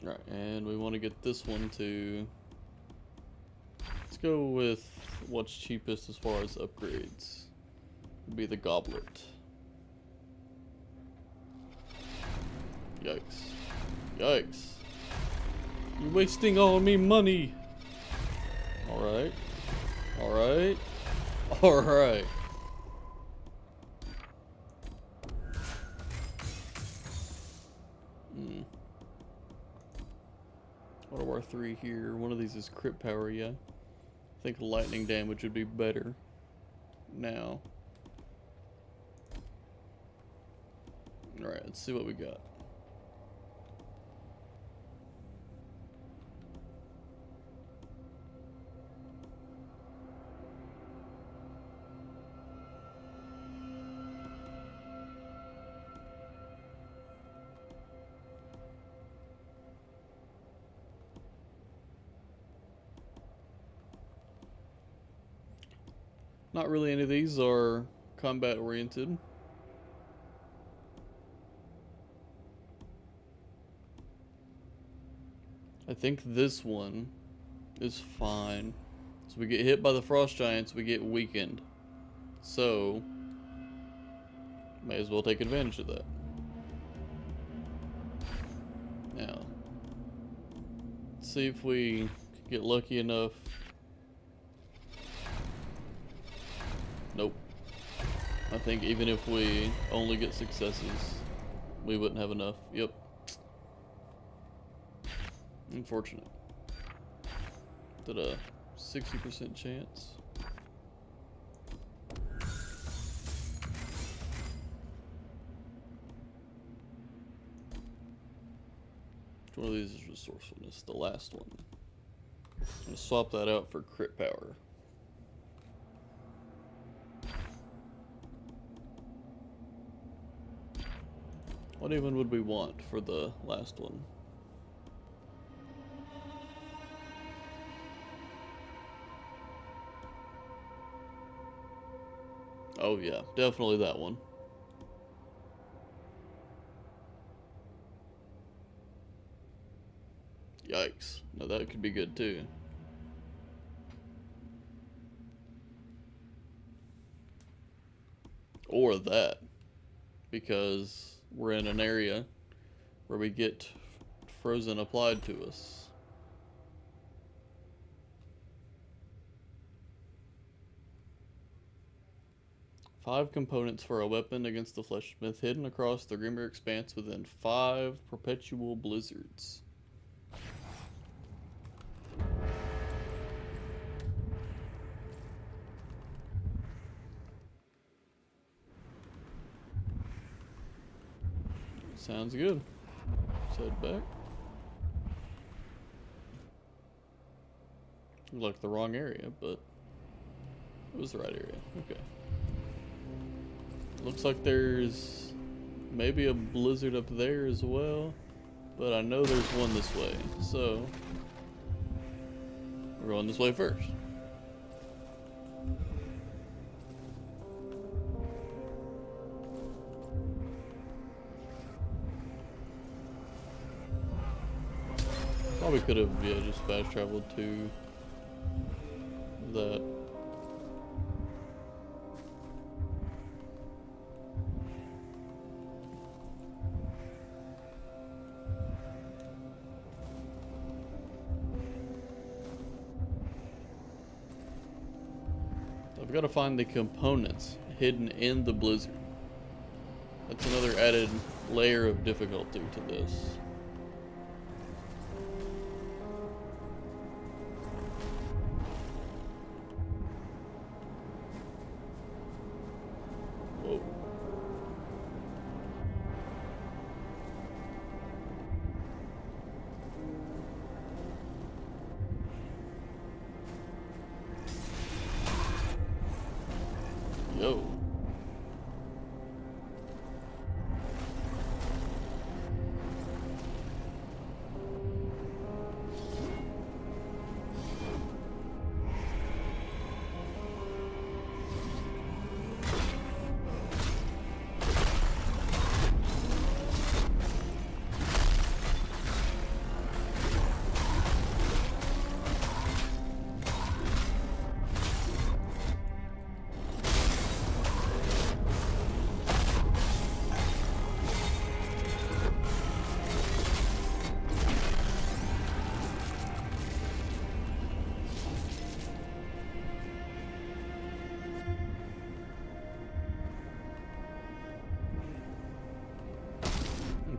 Alright, and we want to get this one to... Let's go with what's cheapest as far as upgrades. Would be the goblet. Yikes. Yikes. You're wasting all me money. Alright. Alright. Alright. What are our 3 here? One of these is crit power, yeah. I think lightning damage would be better now. Alright, let's see what we got. Not really any of these are combat oriented. I think this one is fine. So we get hit by the frost giants, we get weakened. So, may as well take advantage of that. Now, let's see if we get lucky enough. Nope. I think even if we only get successes, we wouldn't have enough. Yep. Unfortunate. Did a 60% chance. Which one of these is resourcefulness? The last one. I'm gonna swap that out for crit power. What even would we want for the last one? Oh yeah, definitely that one. Yikes. Now that could be good too. Or that. Because we're in an area where we get frozen applied to us. Five components for a weapon against the Fleshsmith hidden across the Grimmir Expanse within 5 perpetual blizzards. Sounds good. Let's head back. Like the wrong area, but it was the right area. Okay. Looks like there's maybe a blizzard up there as well, but I know there's one this way, so we're going this way first. Probably could have, yeah, just fast traveled to that. I've got to find the components hidden in the blizzard. That's another added layer of difficulty to this. Whoa. Yo.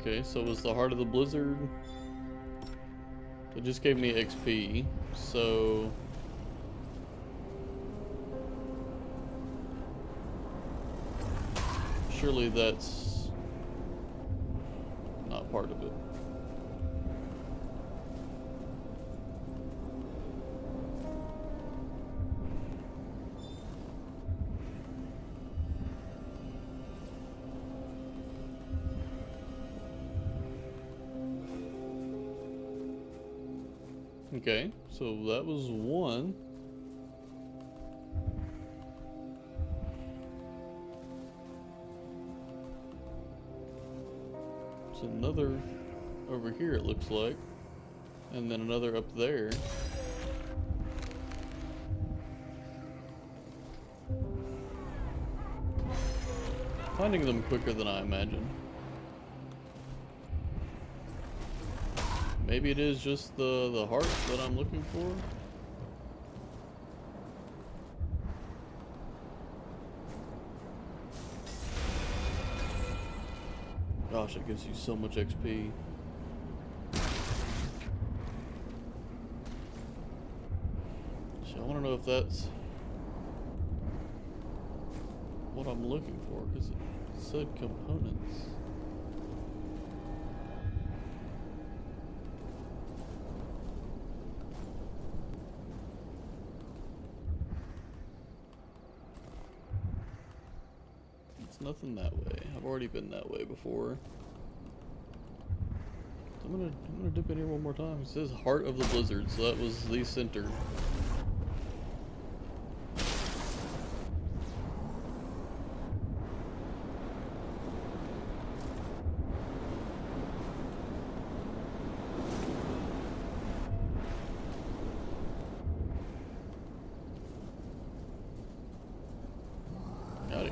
Okay, so it was the Heart of the Blizzard. It just gave me XP, so... surely that's not part of it. Okay, so that was one. There's another over here, it looks like. And then another up there. Finding them quicker than I imagined. Maybe it is just the heart that I'm looking for. Gosh, it gives you so much XP. So I want to know if that's what I'm looking for, because it said components. Nothing that way. I've already been that way before. So I'm gonna dip in here one more time. It says Heart of the Blizzard, so that was the center. Howdy.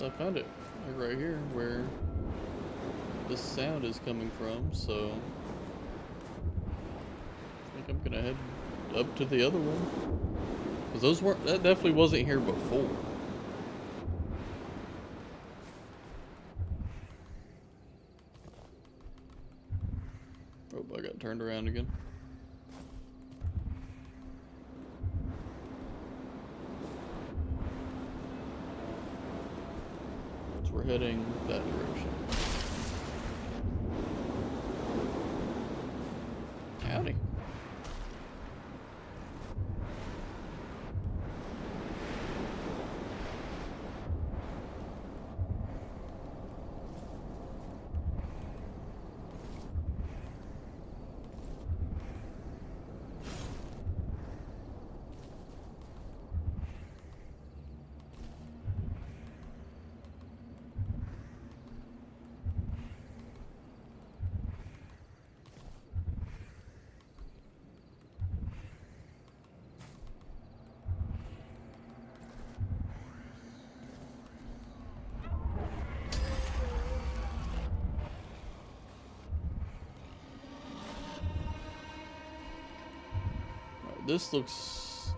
I found it right here where this sound is coming from, so I think I'm gonna head up to the other one, because that definitely wasn't here before. Oh, I got turned around again. We're heading that direction. Howdy. This looks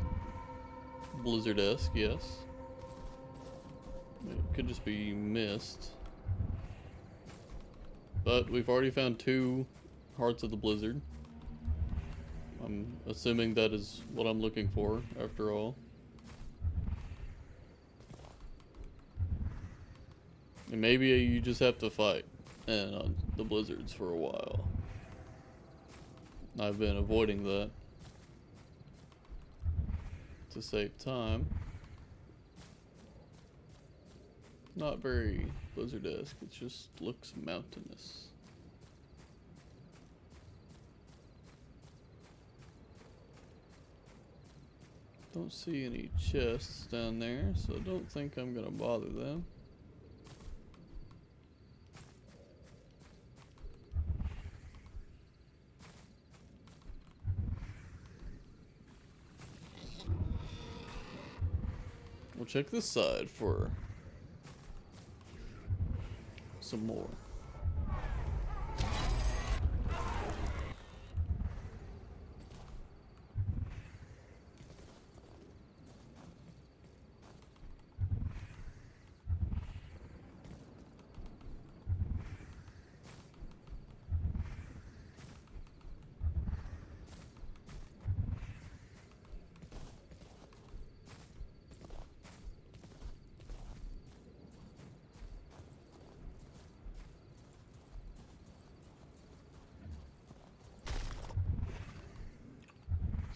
Blizzard-esque, yes. It could just be mist. But we've already found 2 Hearts of the Blizzard. I'm assuming that is what I'm looking for, after all. And maybe you just have to fight the Blizzards for a while. I've been avoiding that to save time. Not very Blizzard-esque, it just looks mountainous. Don't see any chests down there, so I don't think I'm gonna bother them. We'll check this side for some more.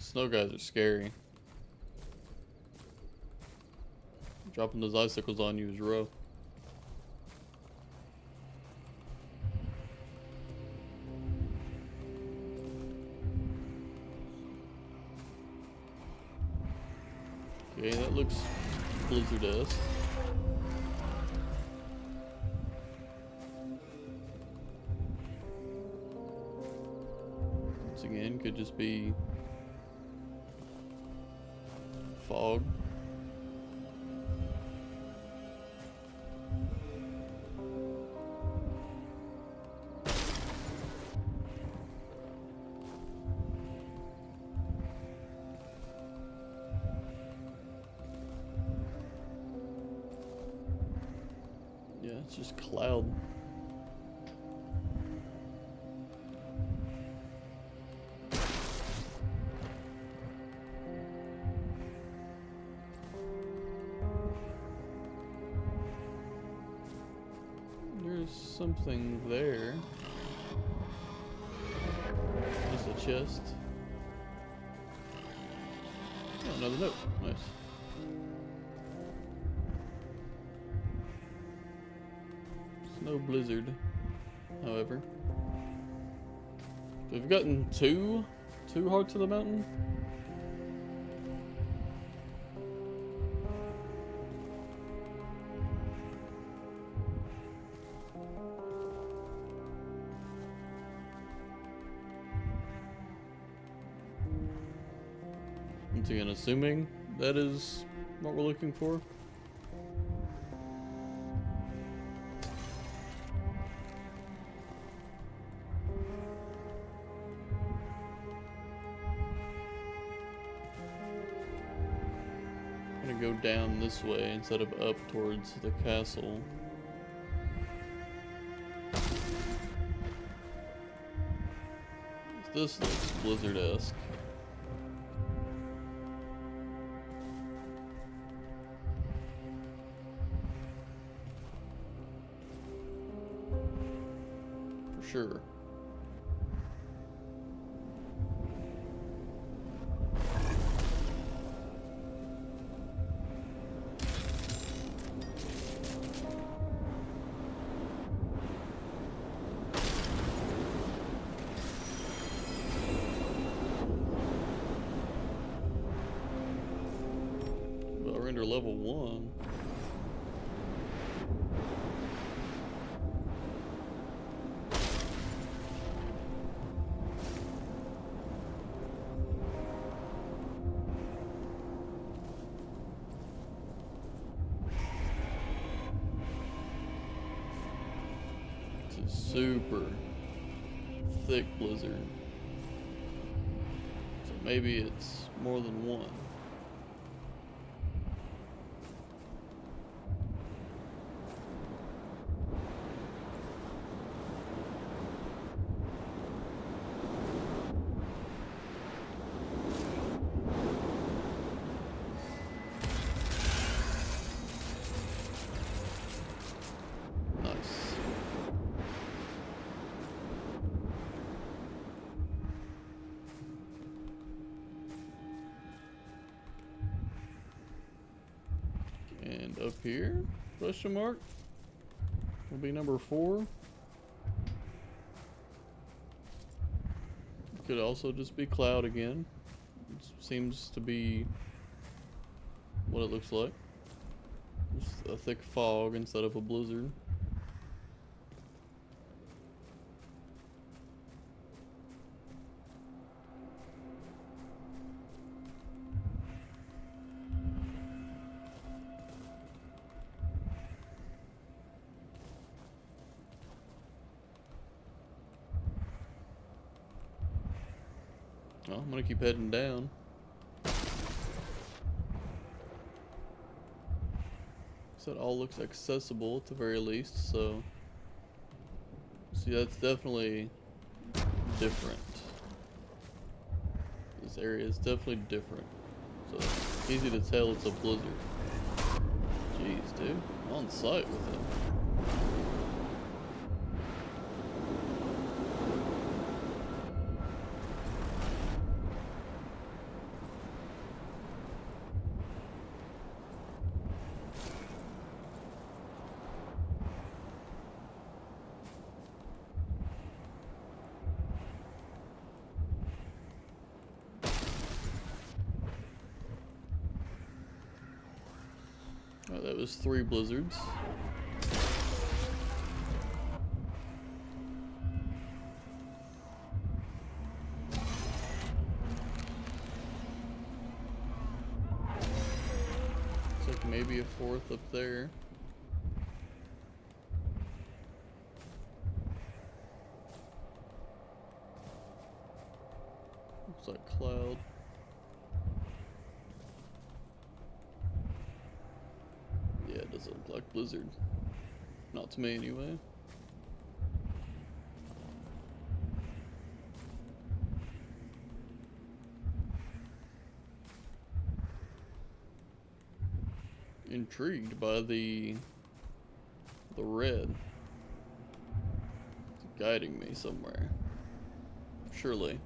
Snow guys are scary. Dropping those icicles on you is rough. Okay, that looks blizzard-esque. Once again, could just be fog. Yeah, it's just cloud. There's something there. Just a chest. Oh, another note. Nice. Snow blizzard, however. We've gotten two hearts of the mountain. Once again, assuming that is what we're looking for. I'm gonna go down this way instead of up towards the castle. This looks blizzard-esque. Sure. But we're under level 1. Super thick blizzard. So maybe it's more than one. And up here, question mark, will be number 4. Could also just be cloud again. It seems to be what it looks like. Just a thick fog instead of a blizzard. Well, I'm gonna keep heading down. So it all looks accessible at the very least, so see, that's definitely different. This area is definitely different. So it's easy to tell it's a blizzard. Jeez, dude. I'm on site with him. Oh, that was 3 blizzards. Looks like maybe a 4th up there. Looks like cloud. Yeah, it doesn't look like blizzard. Not to me anyway. Intrigued by the red. It's guiding me somewhere. Surely.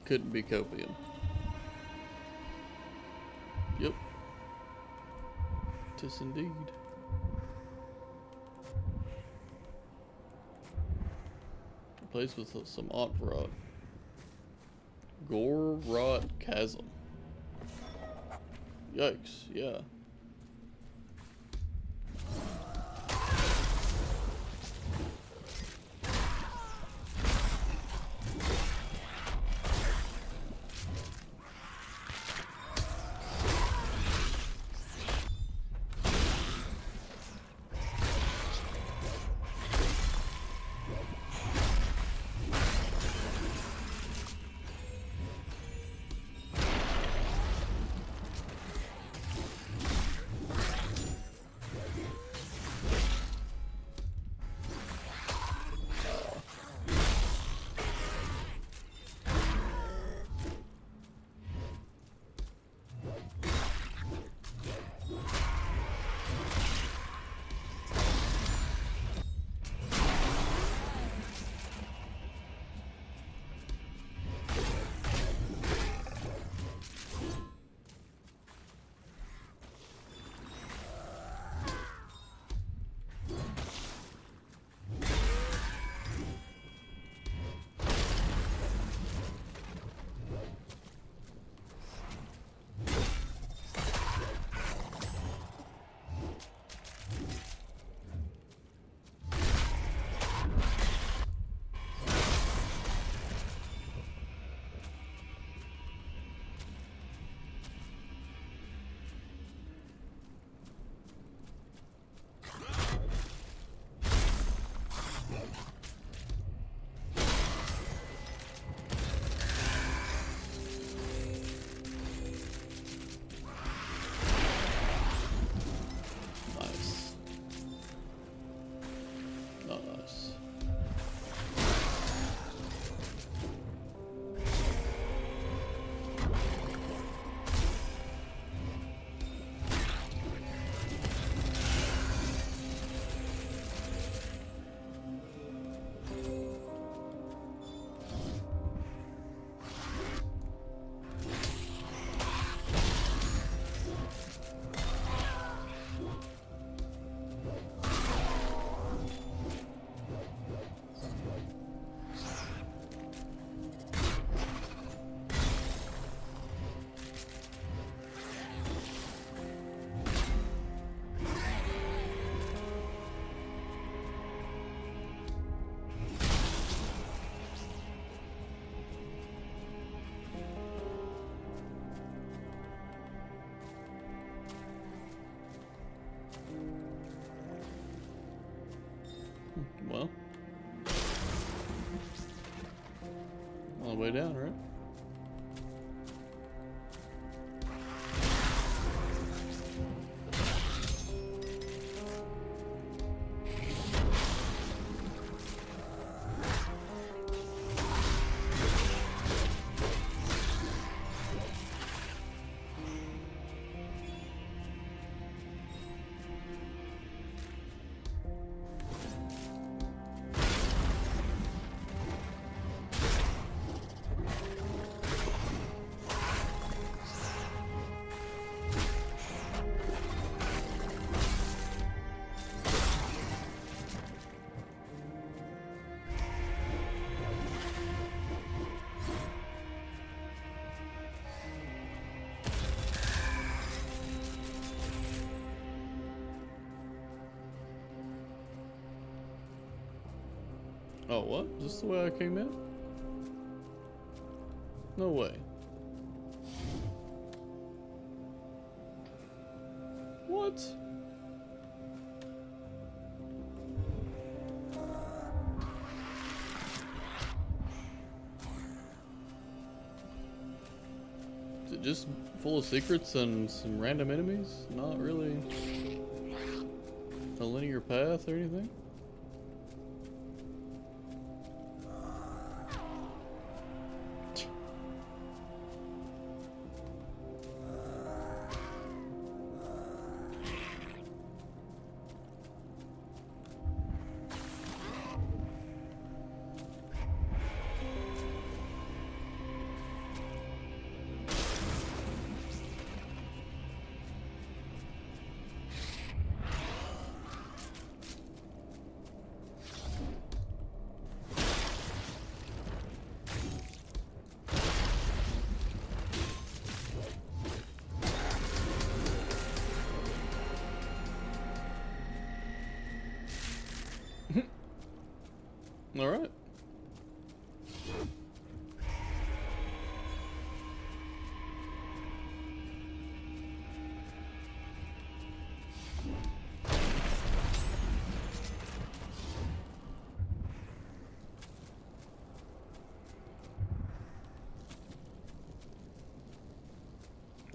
Couldn't be copium. Yep. Tis indeed. A place with some Ontrot. Gorrot Chasm. Yikes, yeah. Well, way down, right? Oh, what? Is this the way I came in? No way. What? Is it just full of secrets and some random enemies? Not really a linear path or anything? All right.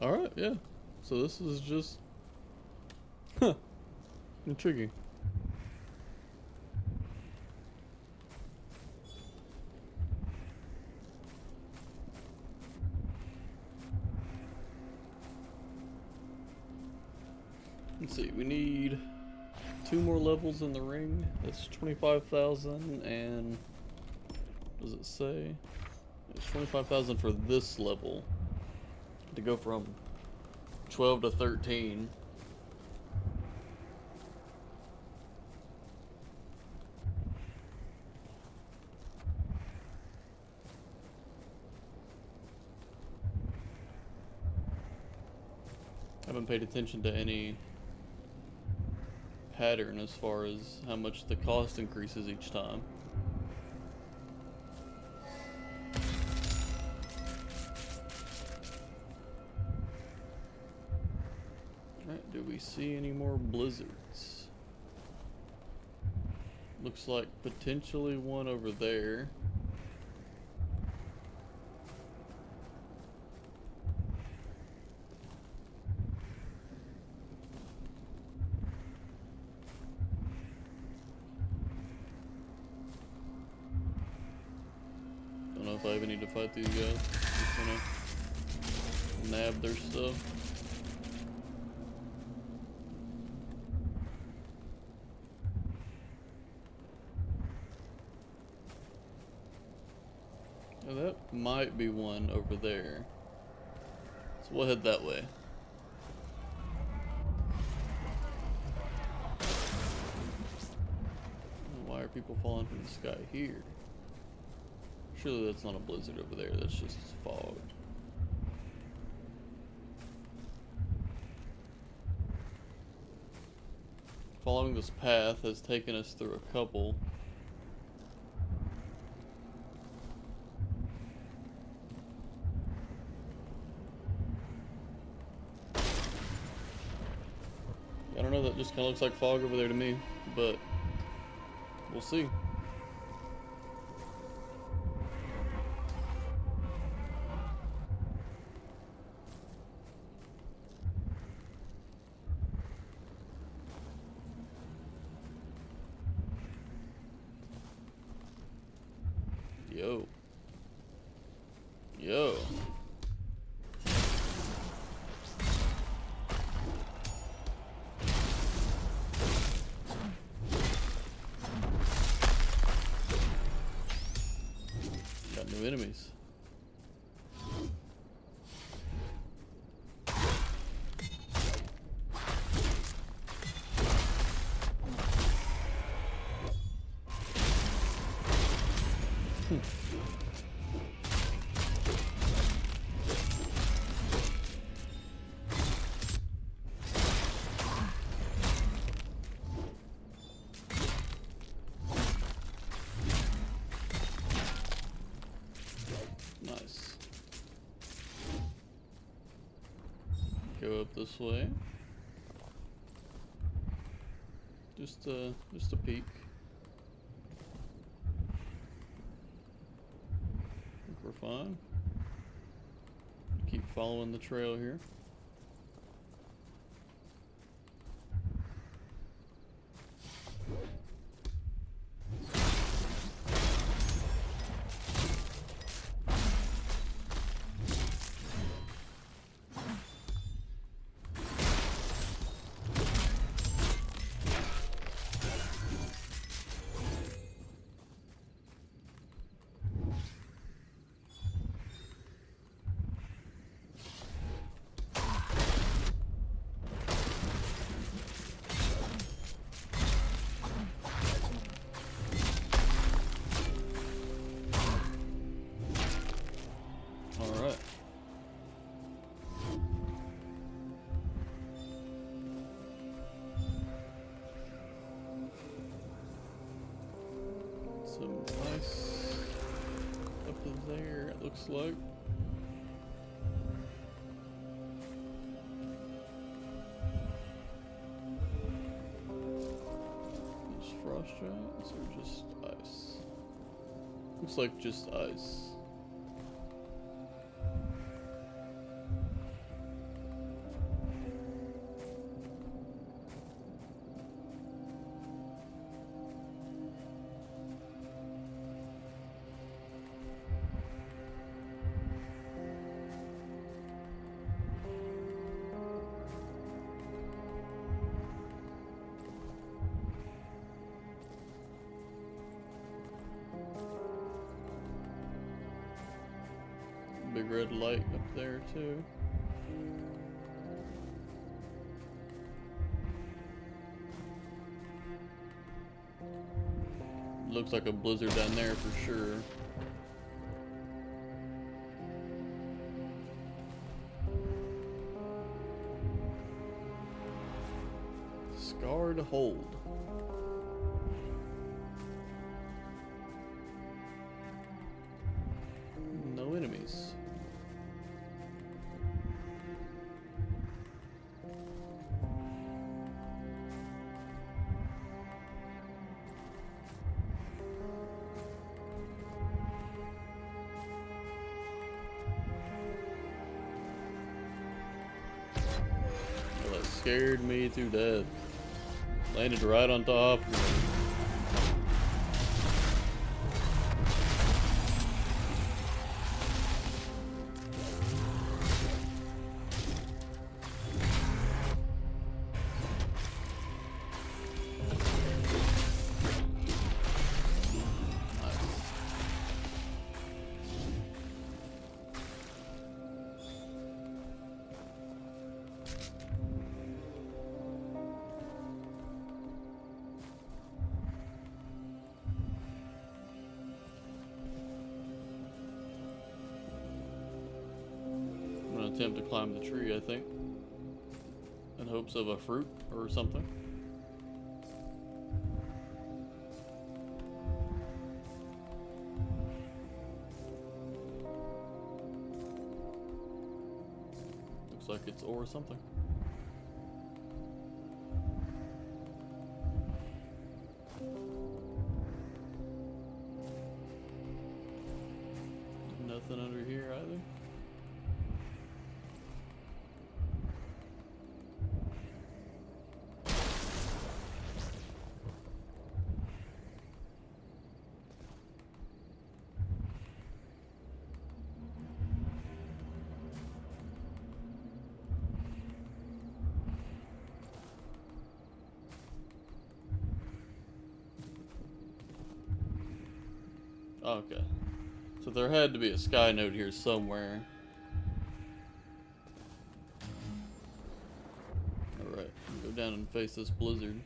All right, yeah. So this is just, intriguing. Let's see, we need 2 more levels in the ring. That's 25,000, and what does it say? It's 25,000 for this level to go from 12 to 13. I haven't paid attention to any pattern as far as how much the cost increases each time. Alright, do we see any more blizzards? Looks like potentially one over there. Don't know if I even need to fight these guys. Just gonna nab their stuff. Oh, that might be one over there. So we'll head that way. Why are people falling from the sky here? Surely that's not a blizzard over there, that's just fog. Following this path has taken us through a couple. I don't know, that just kind of looks like fog over there to me, but we'll see. Yo. Yo. Got new enemies. Nice. Go up this way. Just a peek. I think we're fine. Keep following the trail here. Alright. Some ice up there, it looks like. These frost giants or just ice? Looks like just ice. Big red light up there too. Looks like a blizzard down there for sure. Scarred hold. No enemies. Well, that scared me to death. Landed right on top. Attempt to climb the tree, I think, in hopes of a fruit or something. Looks like it's or something. Nothing under here either. Okay. So there had to be a sky node here somewhere. Alright, go down and face this blizzard.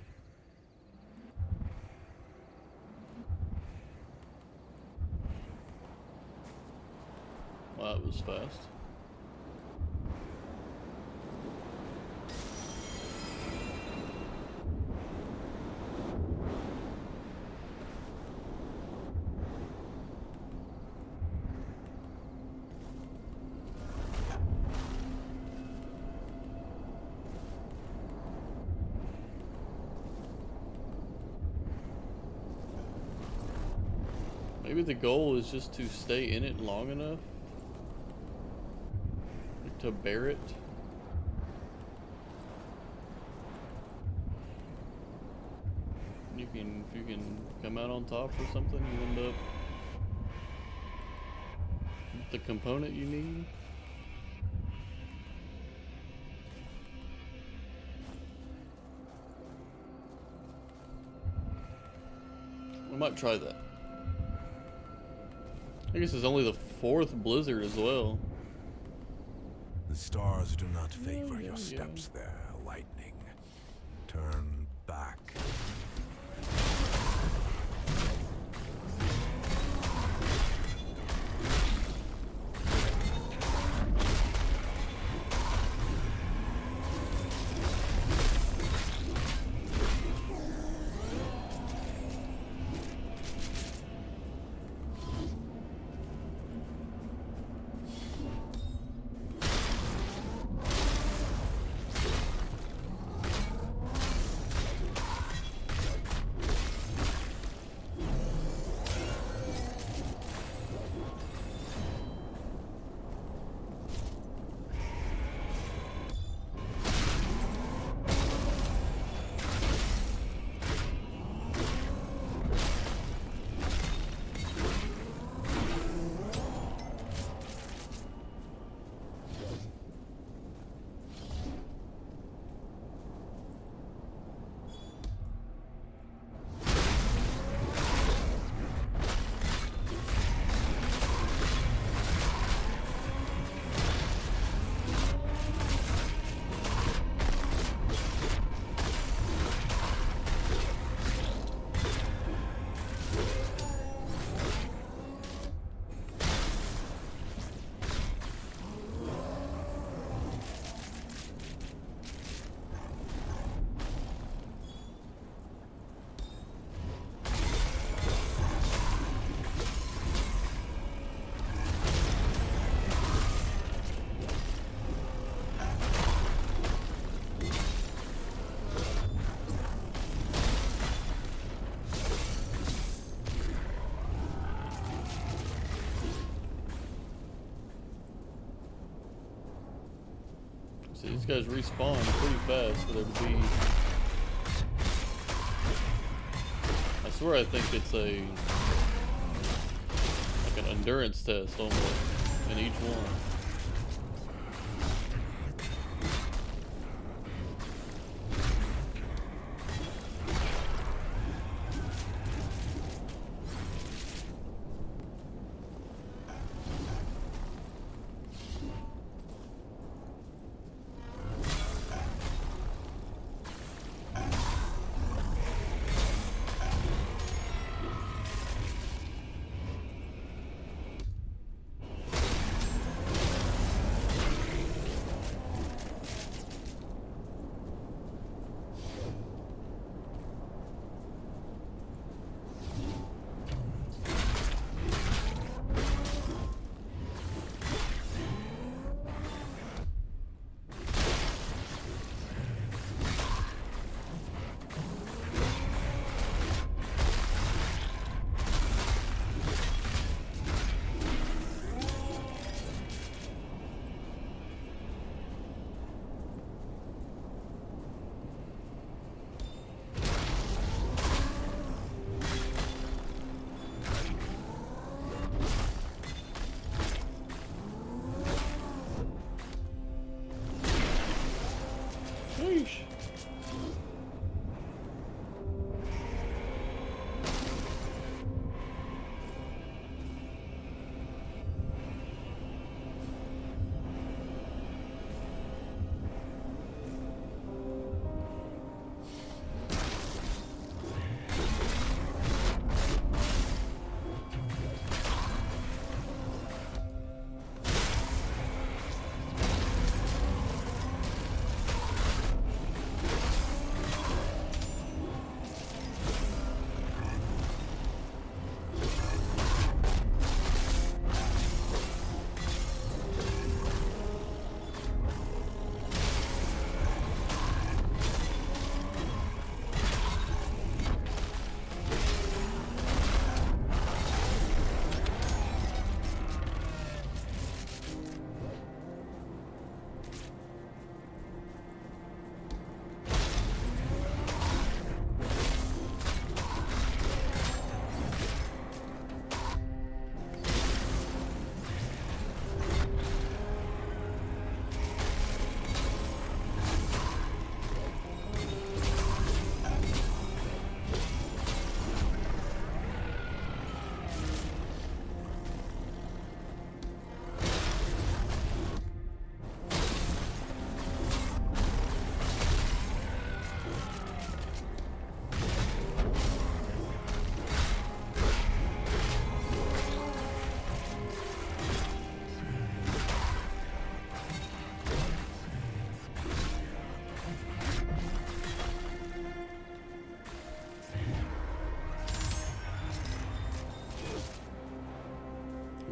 Wow, that was fast. Maybe the goal is just to stay in it long enough to bear it. If you can come out on top or something, you end up with the component you need. We might try that. I guess it's only the 4th blizzard as well. The stars do not favor your steps there, lightning. Turn back. See, these guys respawn pretty fast for there to be... I swear I think it's a... like an endurance test almost in each one.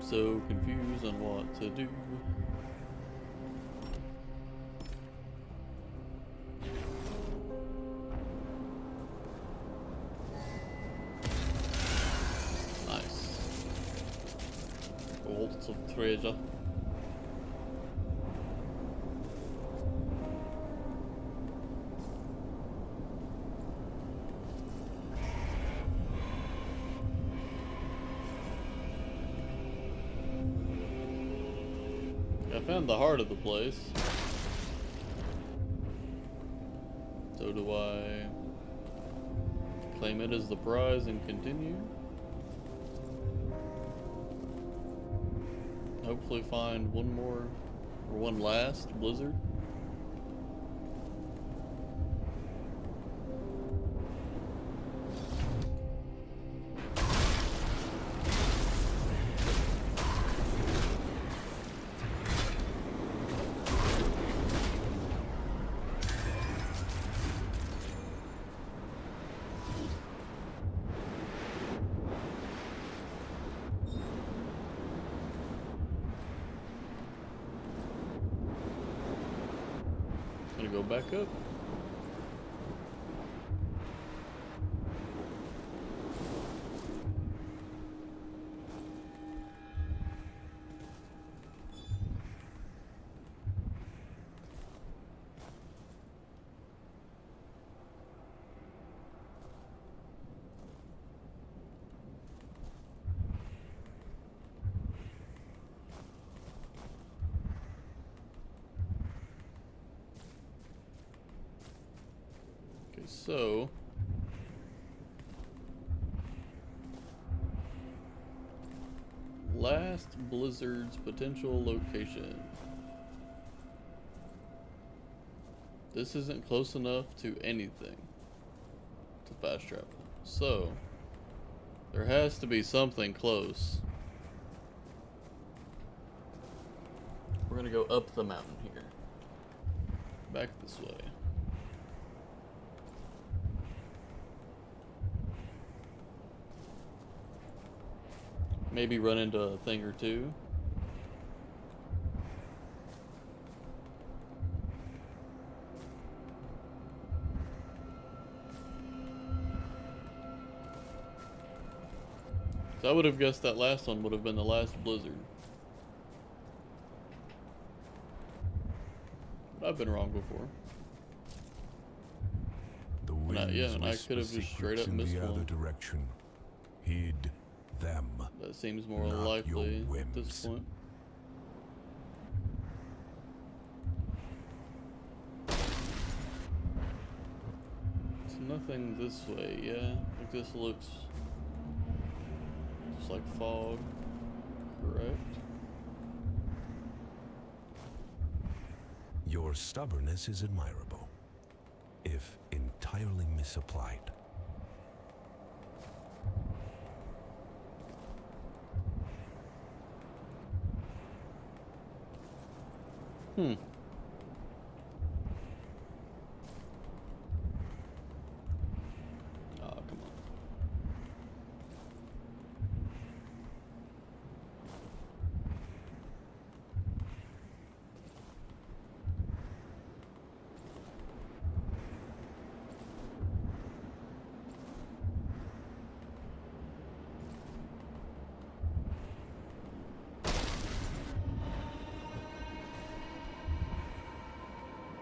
So confused on what to do. Nice. Lots of treasure. I found the heart of the place. So do I claim it as the prize and continue? Hopefully find one more, or one last blizzard. Gonna go back up. So, last blizzard's potential location. This isn't close enough to anything to fast travel. So, there has to be something close. We're gonna go up the mountain here. Back this way. Maybe run into a thing or two. So I would have guessed that last one would have been the last blizzard. But I've been wrong before. The winds And I could have just straight up missed in the other one. direction. Heed them. That seems more Not likely your at this whims. point. It's nothing this way, yeah. Like this looks just like fog, correct? Your stubbornness is admirable, if entirely misapplied. Ah, come on.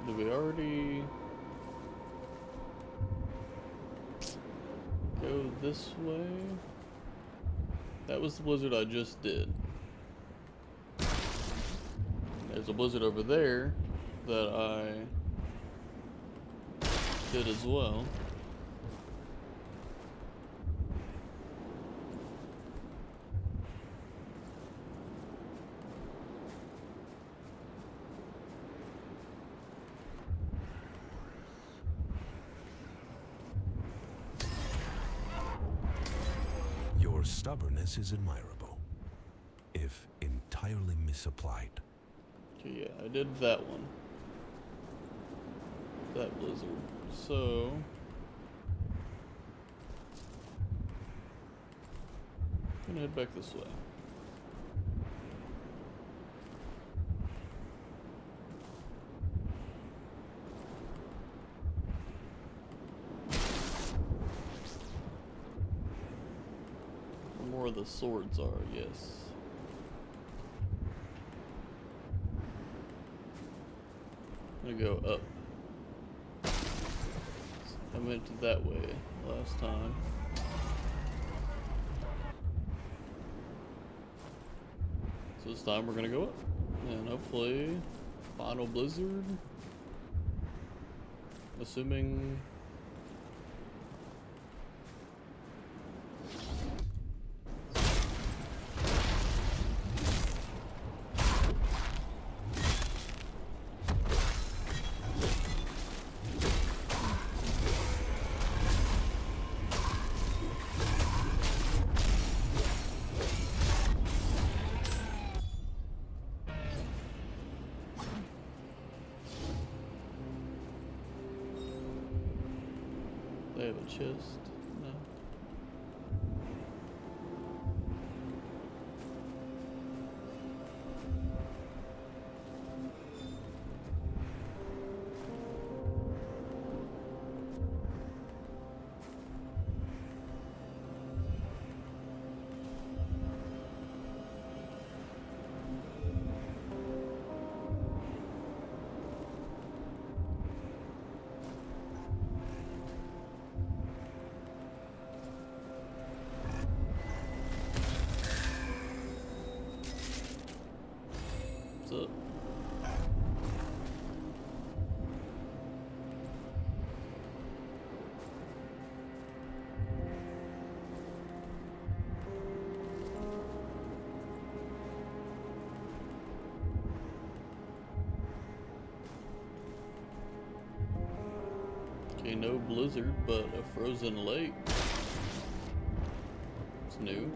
Did we already go this way? That was the blizzard I just did. There's a blizzard over there that I did as well. Your stubbornness is admirable, if entirely misapplied. Okay, yeah, I did that one. That blizzard. So I'm gonna head back this way. more of the swords are, yes. I'm gonna go up. I went that way last time. So this time we're gonna go up. And hopefully, final blizzard. Assuming. They have a chest. No. What's up? Okay, no blizzard, but a frozen lake. It's new.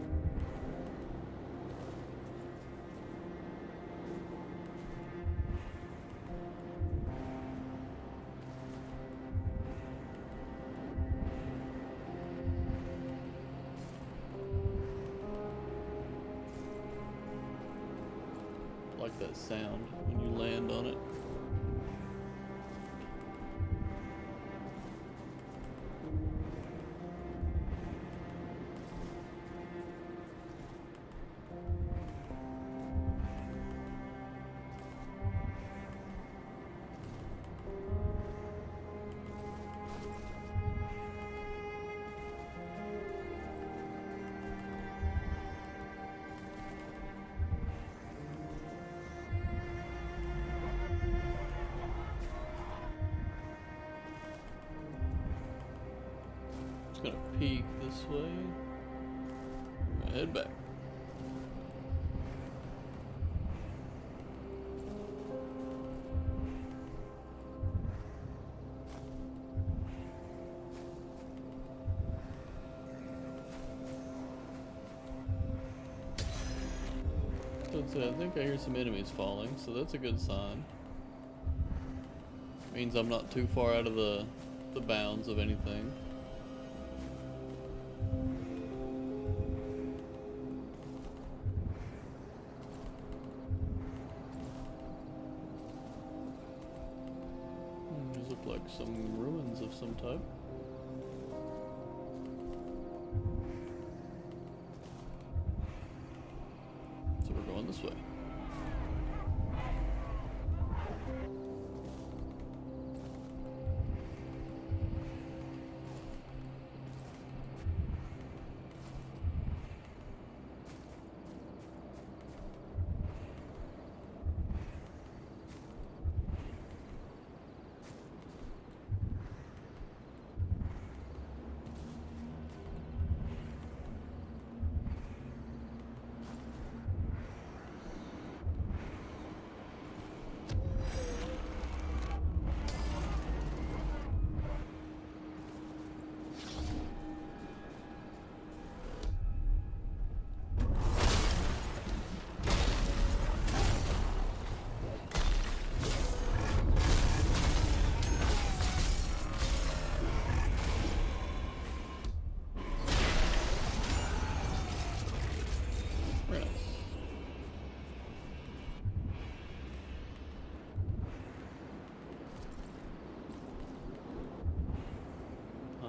Like that sound when you land on it. Just gonna peek this way. Head back. I think I hear some enemies falling, so that's a good sign. Means I'm not too far out of the bounds of anything. These look like some ruins of some type. So we're going this way.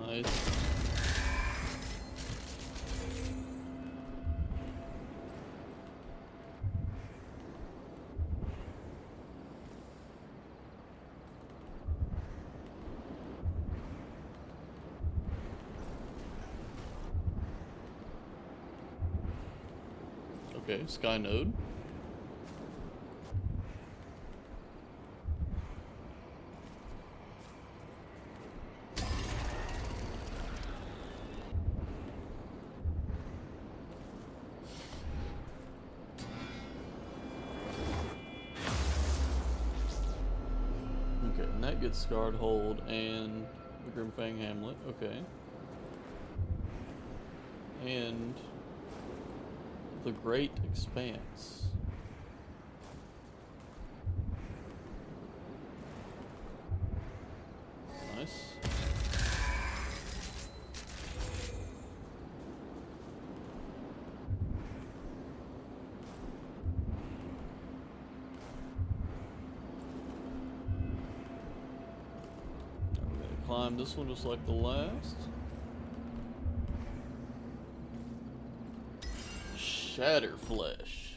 Nice. Okay, Sky Node. Okay, and that gets Scarred Hold and the Grimfang Hamlet. Okay. And the Great Expanse. Nice. We're gonna climb this one just like the last. Shatterflesh.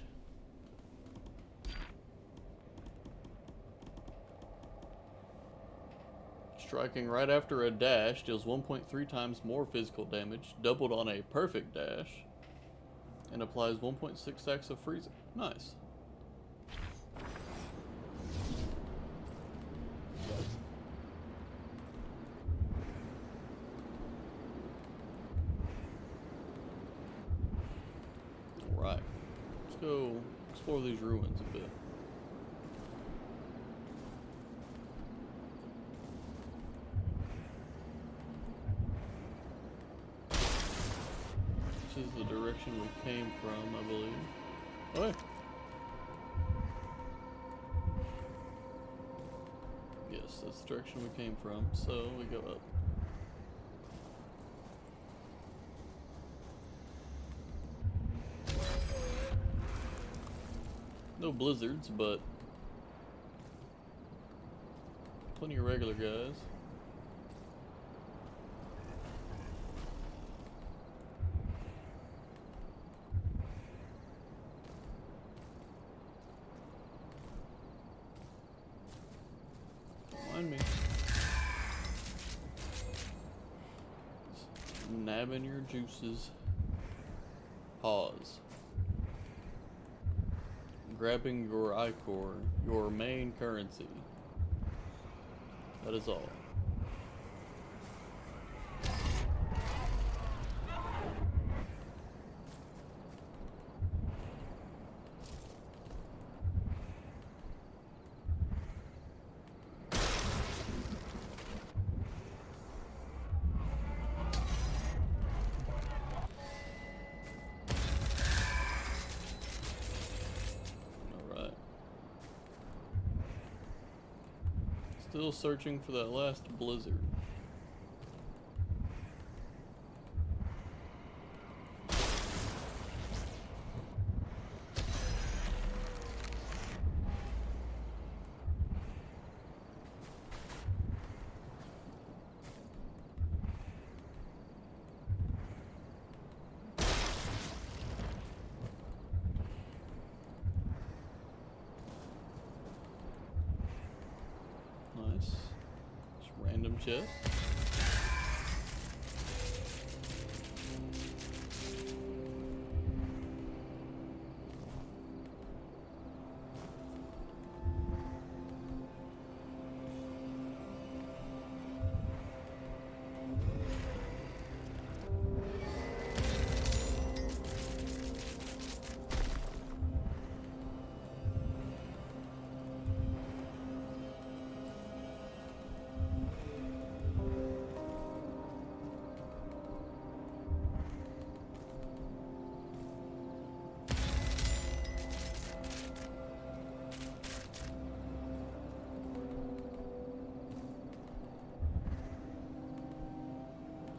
Striking right after a dash deals 1.3 times more physical damage, doubled on a perfect dash, and applies 1.6 stacks of freezing. Nice. Alright. Let's go explore these ruins a bit. This is the direction we came from, I believe. Okay. Yes, that's the direction we came from, so we go up. No blizzards, but plenty of regular guys. Don't mind me. Just nabbing your juices. Pause. Grabbing your ichor, your main currency. That is all. Still searching for that last blizzard. Nice. Just random chest.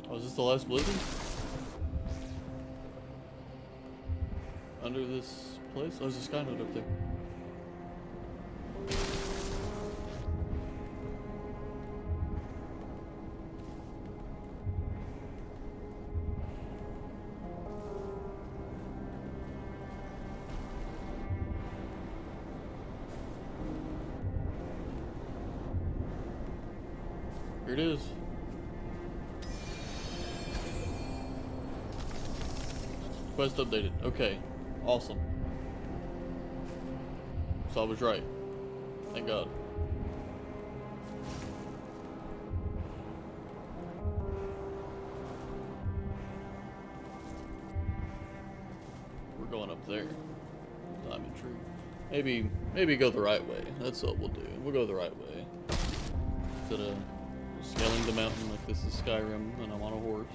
Oh, is this the last blizzard? Under this place? Oh, there's a sky node up there. Here it is. Quest updated. Okay. Awesome. So I was right. Thank God. We're going up there. I'm intrigued. Maybe go the right way. That's what we'll do. We'll go the right way. Instead of scaling the mountain like this is Skyrim and I'm on a horse.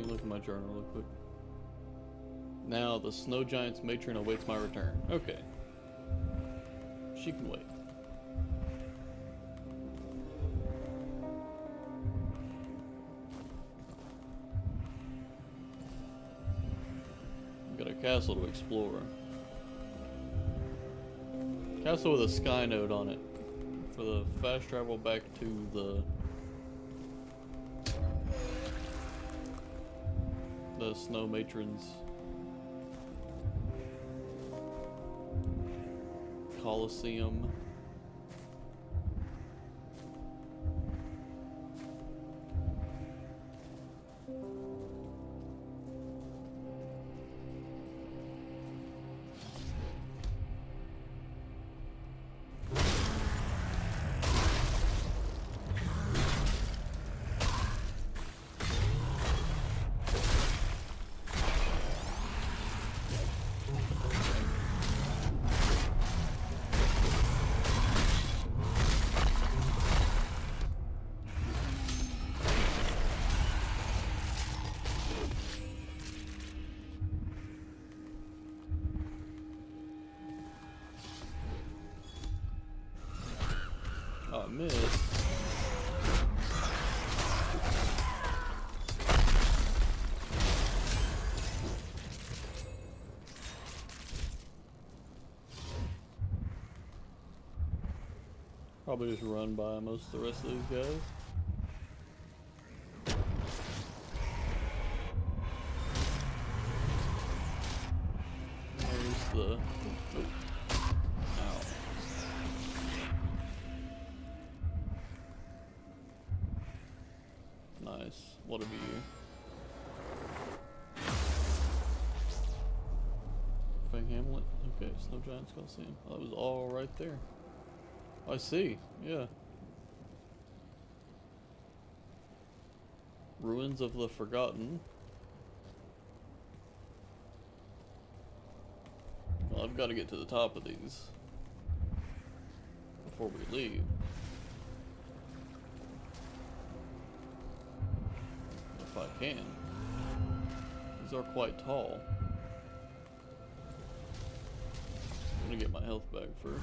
Look at my journal real quick. Now the snow giant's matron awaits my return. Okay. She can wait. We've got a castle to explore. Castle with a sky node on it. For the fast travel back to the snow matron's Coliseum. Oh, I missed. Probably just run by most of the rest of these guys. There's the... Oh. Ow. Nice. What a view. Fang Hamlet. Okay, Snow Giant's Coliseum. Oh, that was all right there. I see. Yeah. Ruins of the Forgotten. Well, I've got to get to the top of these before we leave. If I can. These are quite tall. I'm gonna get my health back first.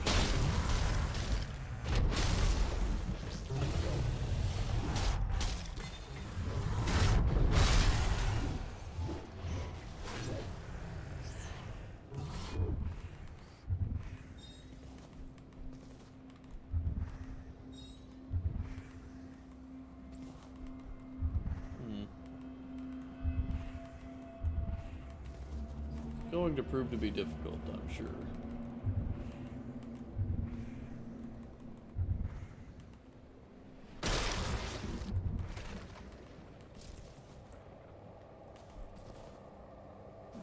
Going to prove to be difficult, I'm sure.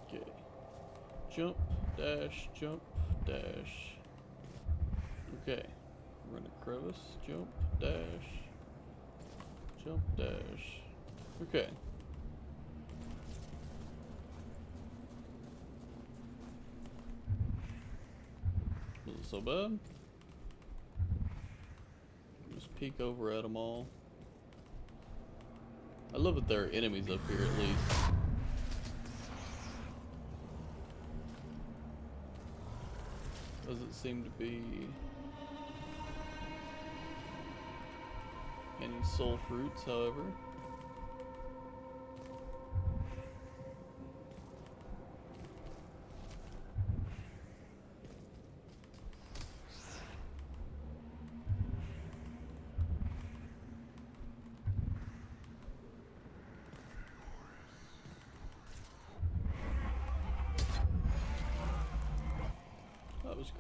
Okay. Jump, dash, jump, dash. Okay. Run a crevice, jump, dash. Jump, dash. Okay. Isn't so bad. Just peek over at them all. I love that there are enemies up here at least. Doesn't seem to be any soul fruits, however.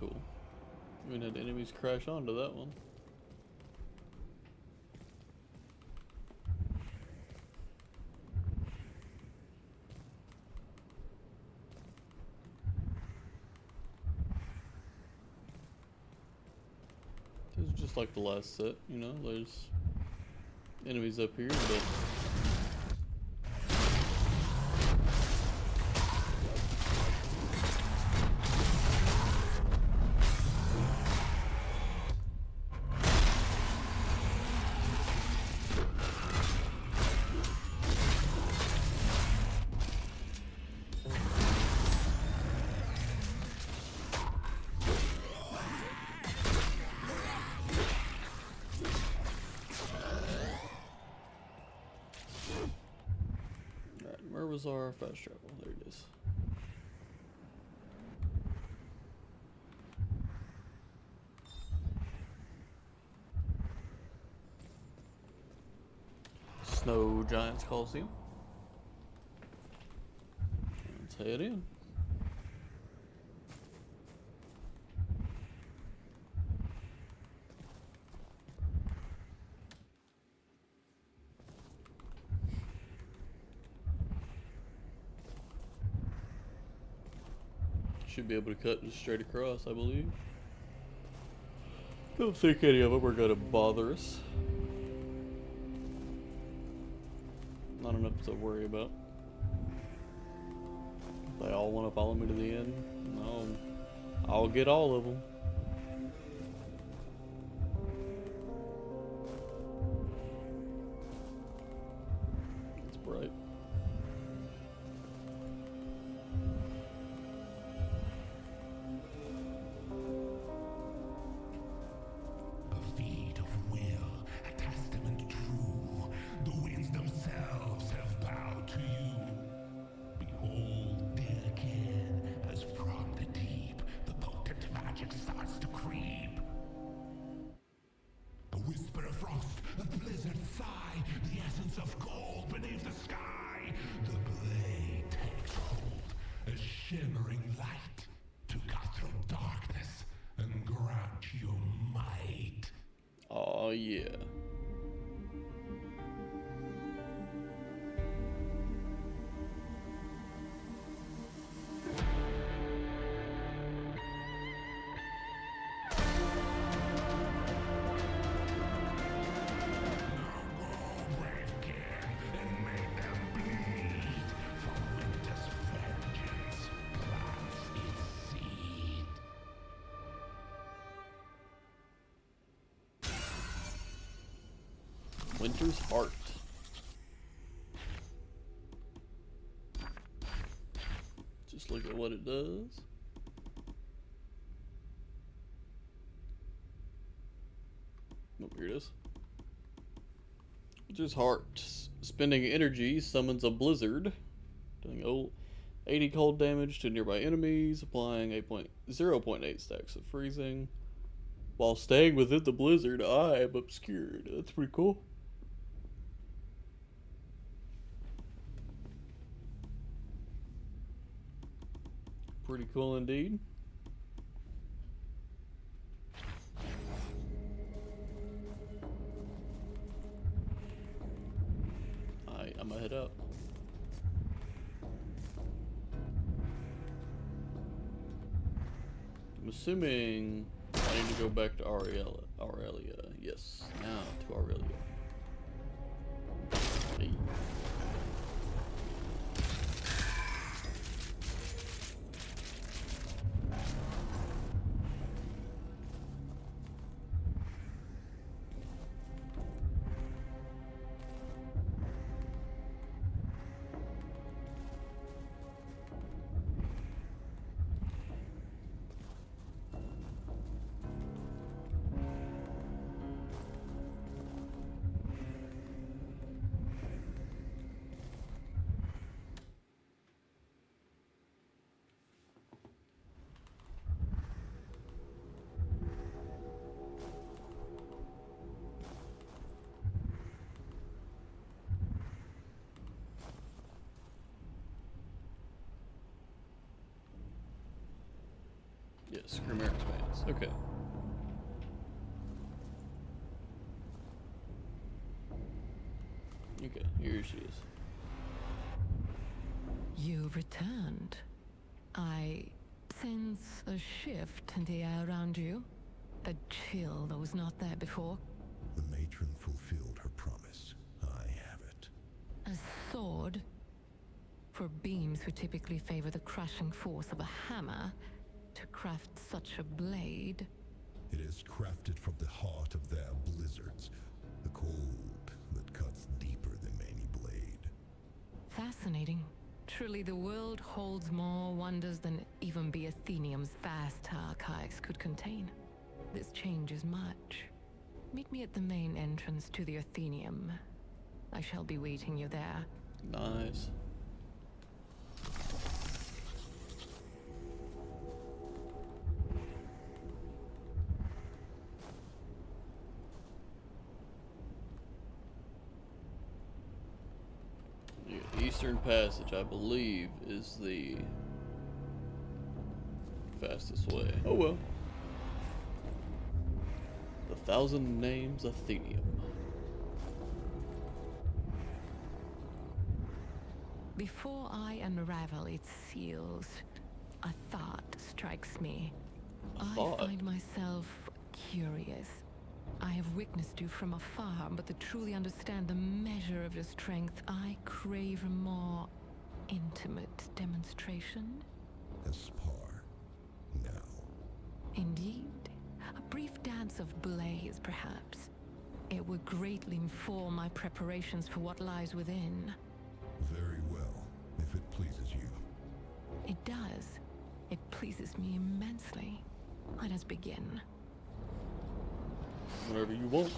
cool. We had enemies crash onto that one. This is just like the last set, you know, there's enemies up here, but where was our fast travel? There it is. Snow Giants Coliseum. Let's head in. Should be able to cut just straight across, I believe. Don't think any of them are gonna bother us. Not enough to worry about. If they all want to follow me to the end, I'll get all of them. It's bright. A feat of will, a testament true. The winds themselves have bowed to you. Behold, dear kin, as from the deep, the potent magic starts to creep. A whisper of frost, a blizzard sigh, the essence of gold beneath the sky. The blade takes hold, a shimmering light, to cut through darkness and grant you might. Oh yeah. Winter's Heart. Just look at what it does. Oh, here it is. Winter's Heart. Spending energy summons a blizzard, doing 80 cold damage to nearby enemies, applying 0.8 stacks of freezing. While staying within the blizzard, I am obscured. That's pretty cool. Pretty cool indeed. I'm gonna head up. I'm assuming I need to go back to Aurelia. Yes, now to Aurelia. Hey. Yes, Grimmir Expanse. Okay. Okay, here she is. You returned. I sense a shift in the air around you. A chill that was not there before. The matron fulfilled her promise. I have it. A sword. For beings who typically favor the crushing force of a hammer, to craft such a blade. It is crafted from the heart of their blizzards, the cold that cuts deeper than any blade. Fascinating. Truly, the world holds more wonders than even the Athenium's vast archives could contain. This changes much. Meet me at the main entrance to the Athenium. I shall be waiting you there. Nice. The Eastern Passage, I believe, is the fastest way. Oh well. The Thousand Names Athenium. Before I unravel its seals, a thought strikes me. I find myself curious. I have witnessed you from afar, but to truly understand the measure of your strength, I crave a more intimate demonstration. A spar. Now. Indeed. A brief dance of blaze, perhaps. It would greatly inform my preparations for what lies within. Very well, if it pleases you. It does. It pleases me immensely. Let us begin. Whatever you want.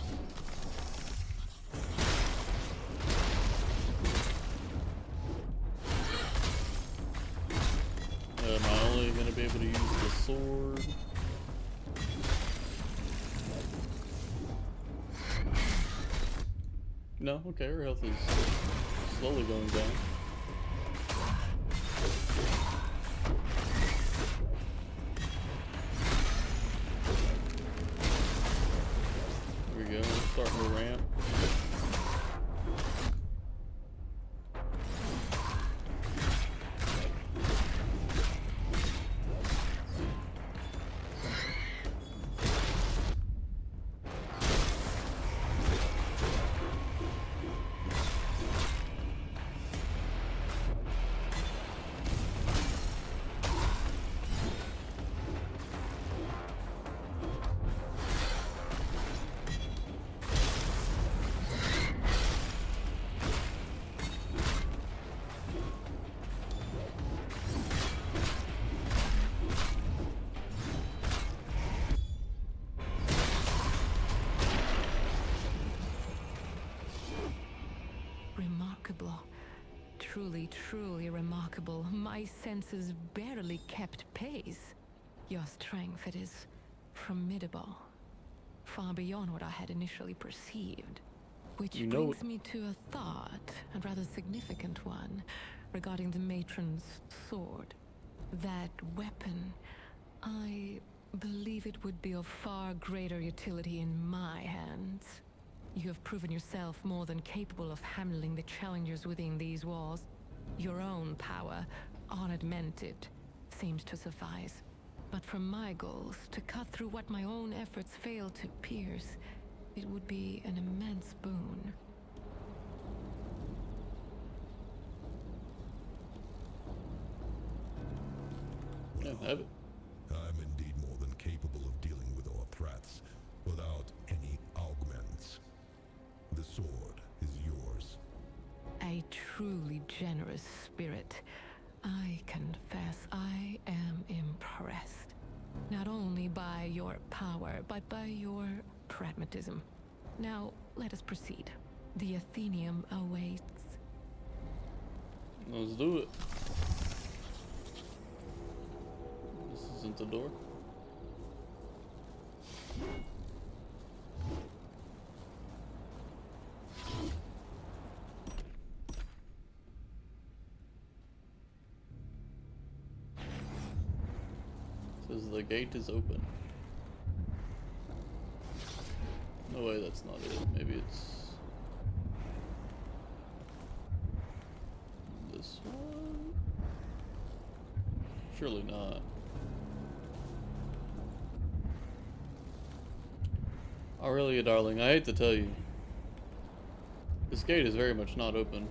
Am I only going to be able to use the sword? No? Okay, her health is slowly going down. Here we go, starting to ramp. Remarkable. Truly, truly remarkable. My senses barely kept pace. Your strength, it is formidable. Far beyond what I had initially perceived. Which brings me to a thought, a rather significant one, regarding the matron's sword. That weapon, I believe it would be of far greater utility in my hands. You have proven yourself more than capable of handling the challengers within these walls. Your own power, unaugmented, seems to suffice. But for my goals, to cut through what my own efforts fail to pierce, it would be an immense boon. Yeah, have it. I'm indeed more than capable of dealing with our threats without any augments. The sword is yours. A truly generous spirit. I confess I am impressed. Not only by your power, but by your pragmatism. Now, let us proceed. The Athenium awaits. Let's do it. This isn't the door. This is the gate is open. No way, that's not it. Maybe it's this one? Surely not. Aurelia, darling, I hate to tell you. This gate is very much not open.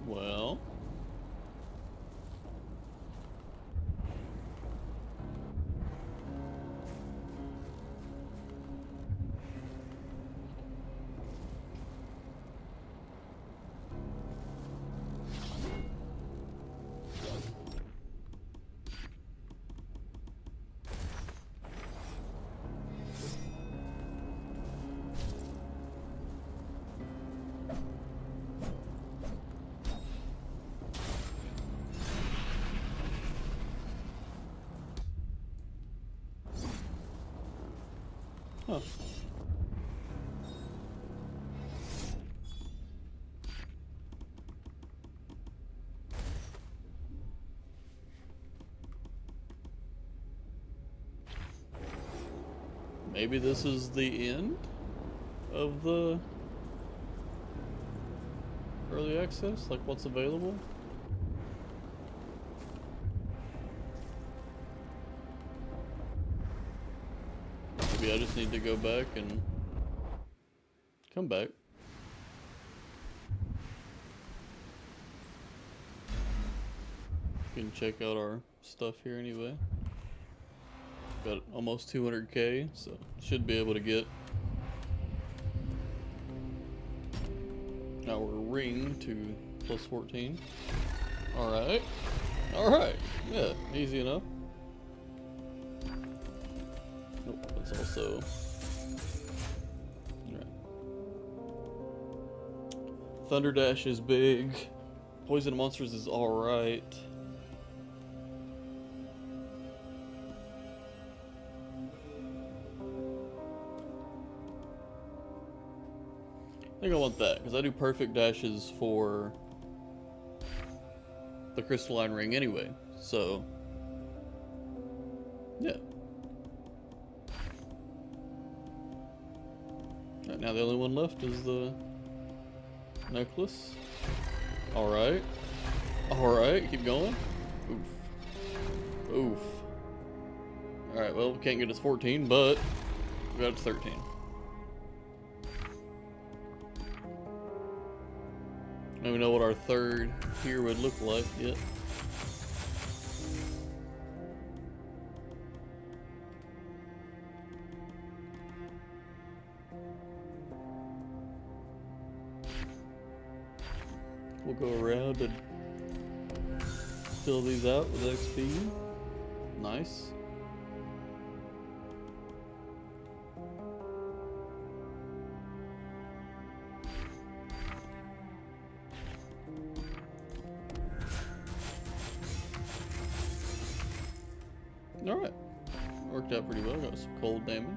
Well, huh. Maybe this is the end of the early access, like what's available? Maybe I just need to go back and come back. We can check out our stuff here anyway. Got almost 200k, so should be able to get our ring to plus 14. Alright. Alright. Yeah, easy enough. Nope, that's also... Alright. Thunder Dash is big. Poison Monsters is alright. I think I want that, because I do perfect dashes for the crystalline ring anyway, so yeah. Right, now the only one left is the necklace. Alright. Alright, keep going. Oof. Oof. Alright, well, we can't get us 14, but we got it to 13. I don't even know what our third here would look like yet. We'll go around and fill these out with XP. Nice. Alright. Worked out pretty well. Got some cold damage.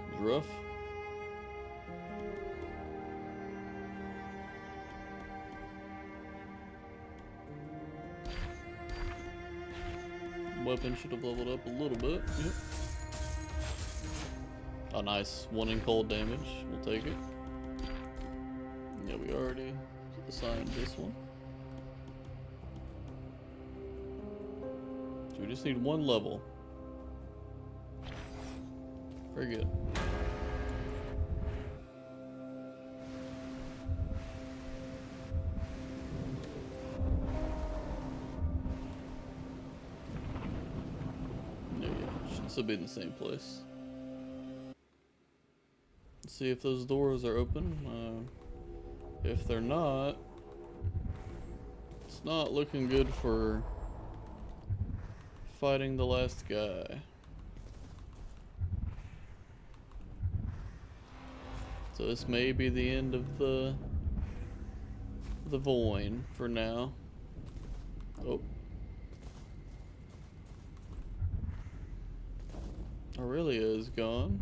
It was rough. Weapon should have leveled up a little bit. Yep. Oh, nice. 1 in cold damage. We'll take it. Yeah, we already assigned this one. So we just need 1 level. Very good. Yeah, should still be in the same place. See if those doors are open. If they're not, it's not looking good for fighting the last guy. So this may be the end of the Voin for now. Oh. Aurelia is gone.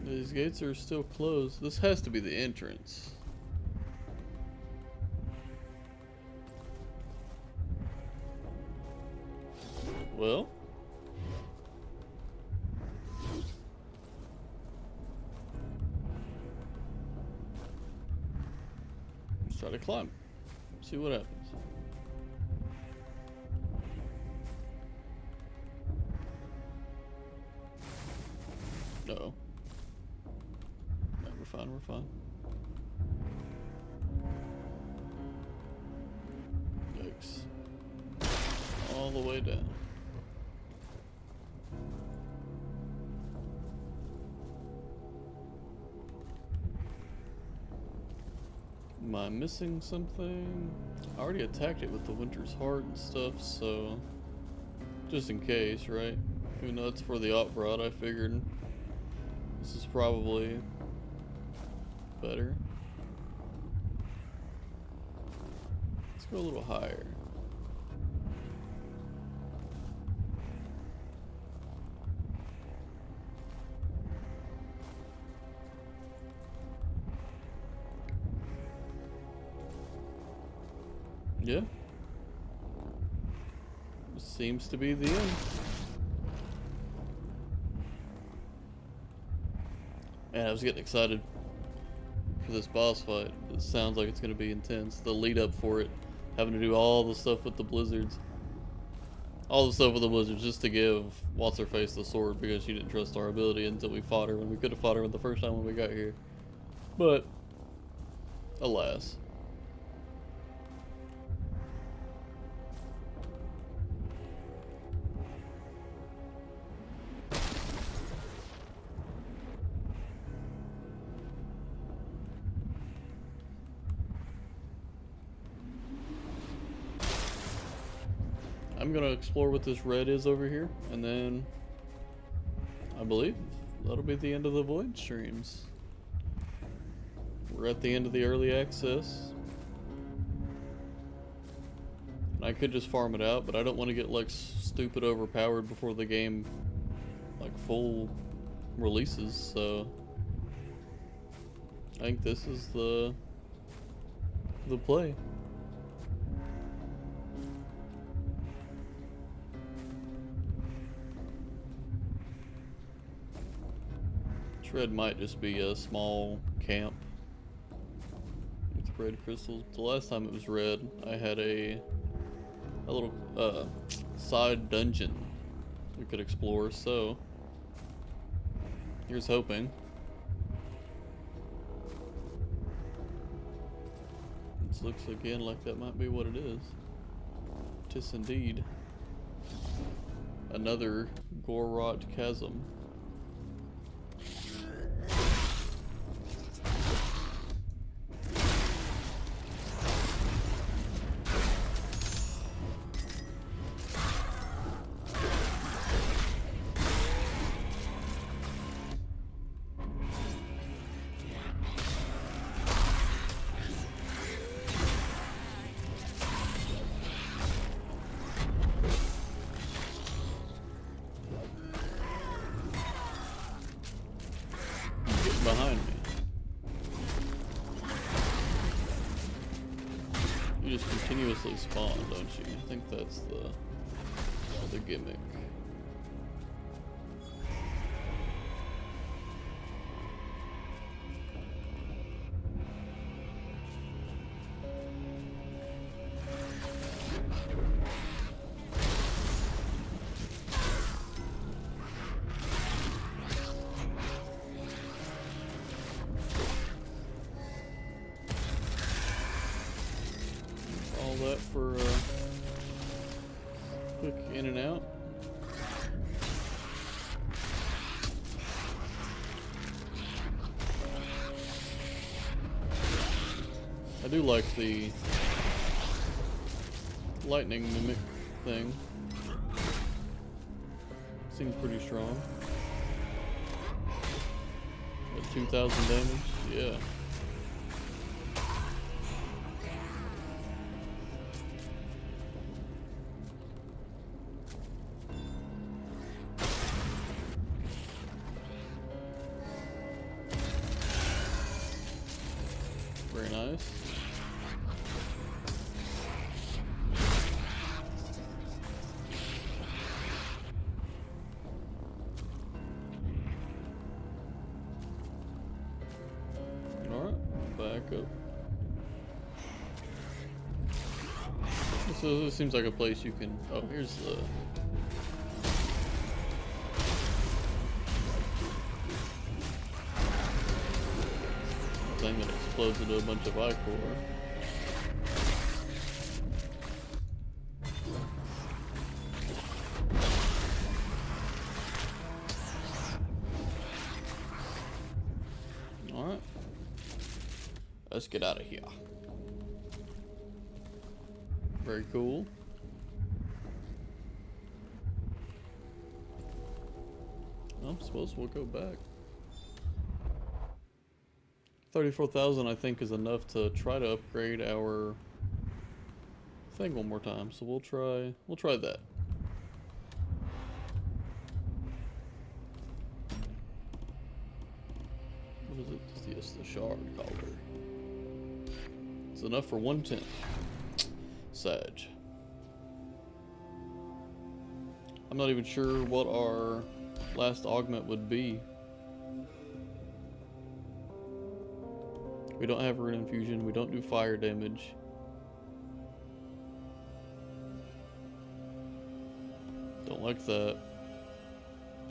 These gates are still closed. This has to be the entrance. Well, let's try to climb. See what happens. Uh-oh. No, we're fine, we're fine. Yikes. All the way down. Am I missing something? I already attacked it with the Winter's Heart and stuff, so just in case, right? Even though it's for the Op-Rod, I figured this is probably better. Let's go a little higher. Yeah. Seems to be the end. Man, I was getting excited for this boss fight. It sounds like it's going to be intense. The lead up for it, having to do all the stuff with the blizzards. All the stuff with the blizzards just to give What's-Her-Face the sword because she didn't trust our ability until we fought her when we could have fought her the first time when we got here. But, alas. I'm gonna explore what this red is over here, and then I believe that'll be the end of the Void streams. We're at the end of the early access. And I could just farm it out, but I don't want to get like stupid overpowered before the game like full releases, so I think this is the play. Red might just be a small camp with red crystals. The last time it was red, I had a little side dungeon we could explore, so here's hoping. This looks again like that might be what it is. Tis indeed another Gorot chasm. Behind me. You just continuously spawn, don't you? I think that's the gimmick. that for quick in and out. I do like the lightning mimic thing. Seems pretty strong. At 2,000 damage, yeah. Very nice. Alright, back up. So this seems like a place you can... Oh, here's the... thing that explodes into a bunch of ichor. Alright. Let's get out of here. Very cool. I suppose we'll go back. 34,000 I think is enough to try to upgrade our thing one more time. So we'll try that. What is it? Yes, the shard collar. It's enough for 110. Sag. I'm not even sure what our last augment would be. We don't have rune infusion, we don't do fire damage. Don't like that.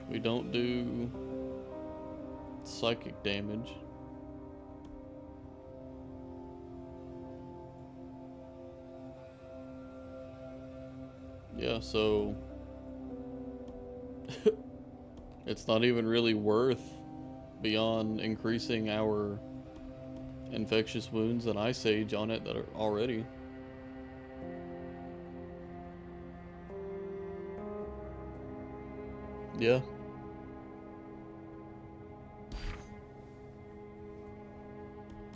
We don't do psychic damage. Yeah, so it's not even really worth beyond increasing our infectious wounds and ice age on it that are already. Yeah.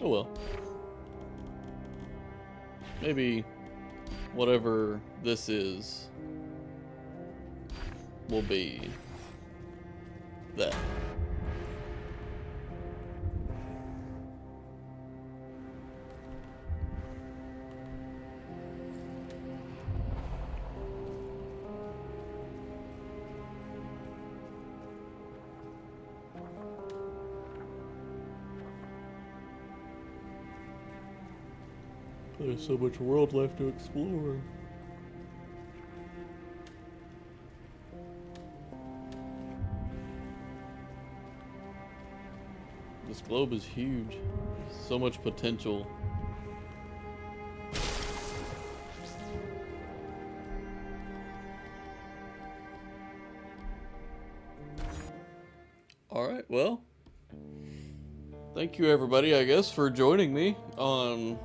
Oh well. Maybe whatever this is will be that. There's so much world left to explore. This globe is huge. So much potential. Alright, well. Thank you everybody, I guess, for joining me on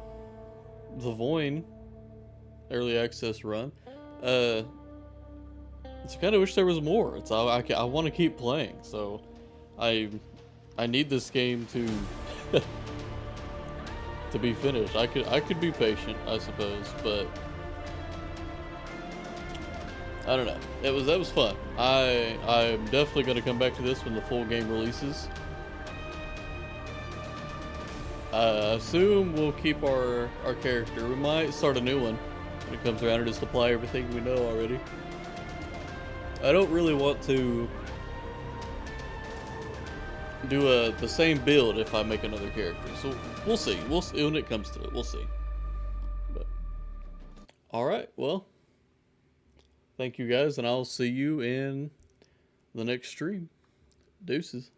the Voin early access run. It's kind of wish there was more. It's I want to keep playing, so I need this game to to be finished. I could be patient, I suppose, but I don't know. That was fun. I'm definitely gonna come back to this when the full game releases. Assume we'll keep our character. We might start a new one when it comes around and just apply everything we know already. I don't really want to do the same build if I make another character. So we'll see. We'll see when it comes to it. We'll see. But alright, well. Thank you guys, and I'll see you in the next stream. Deuces.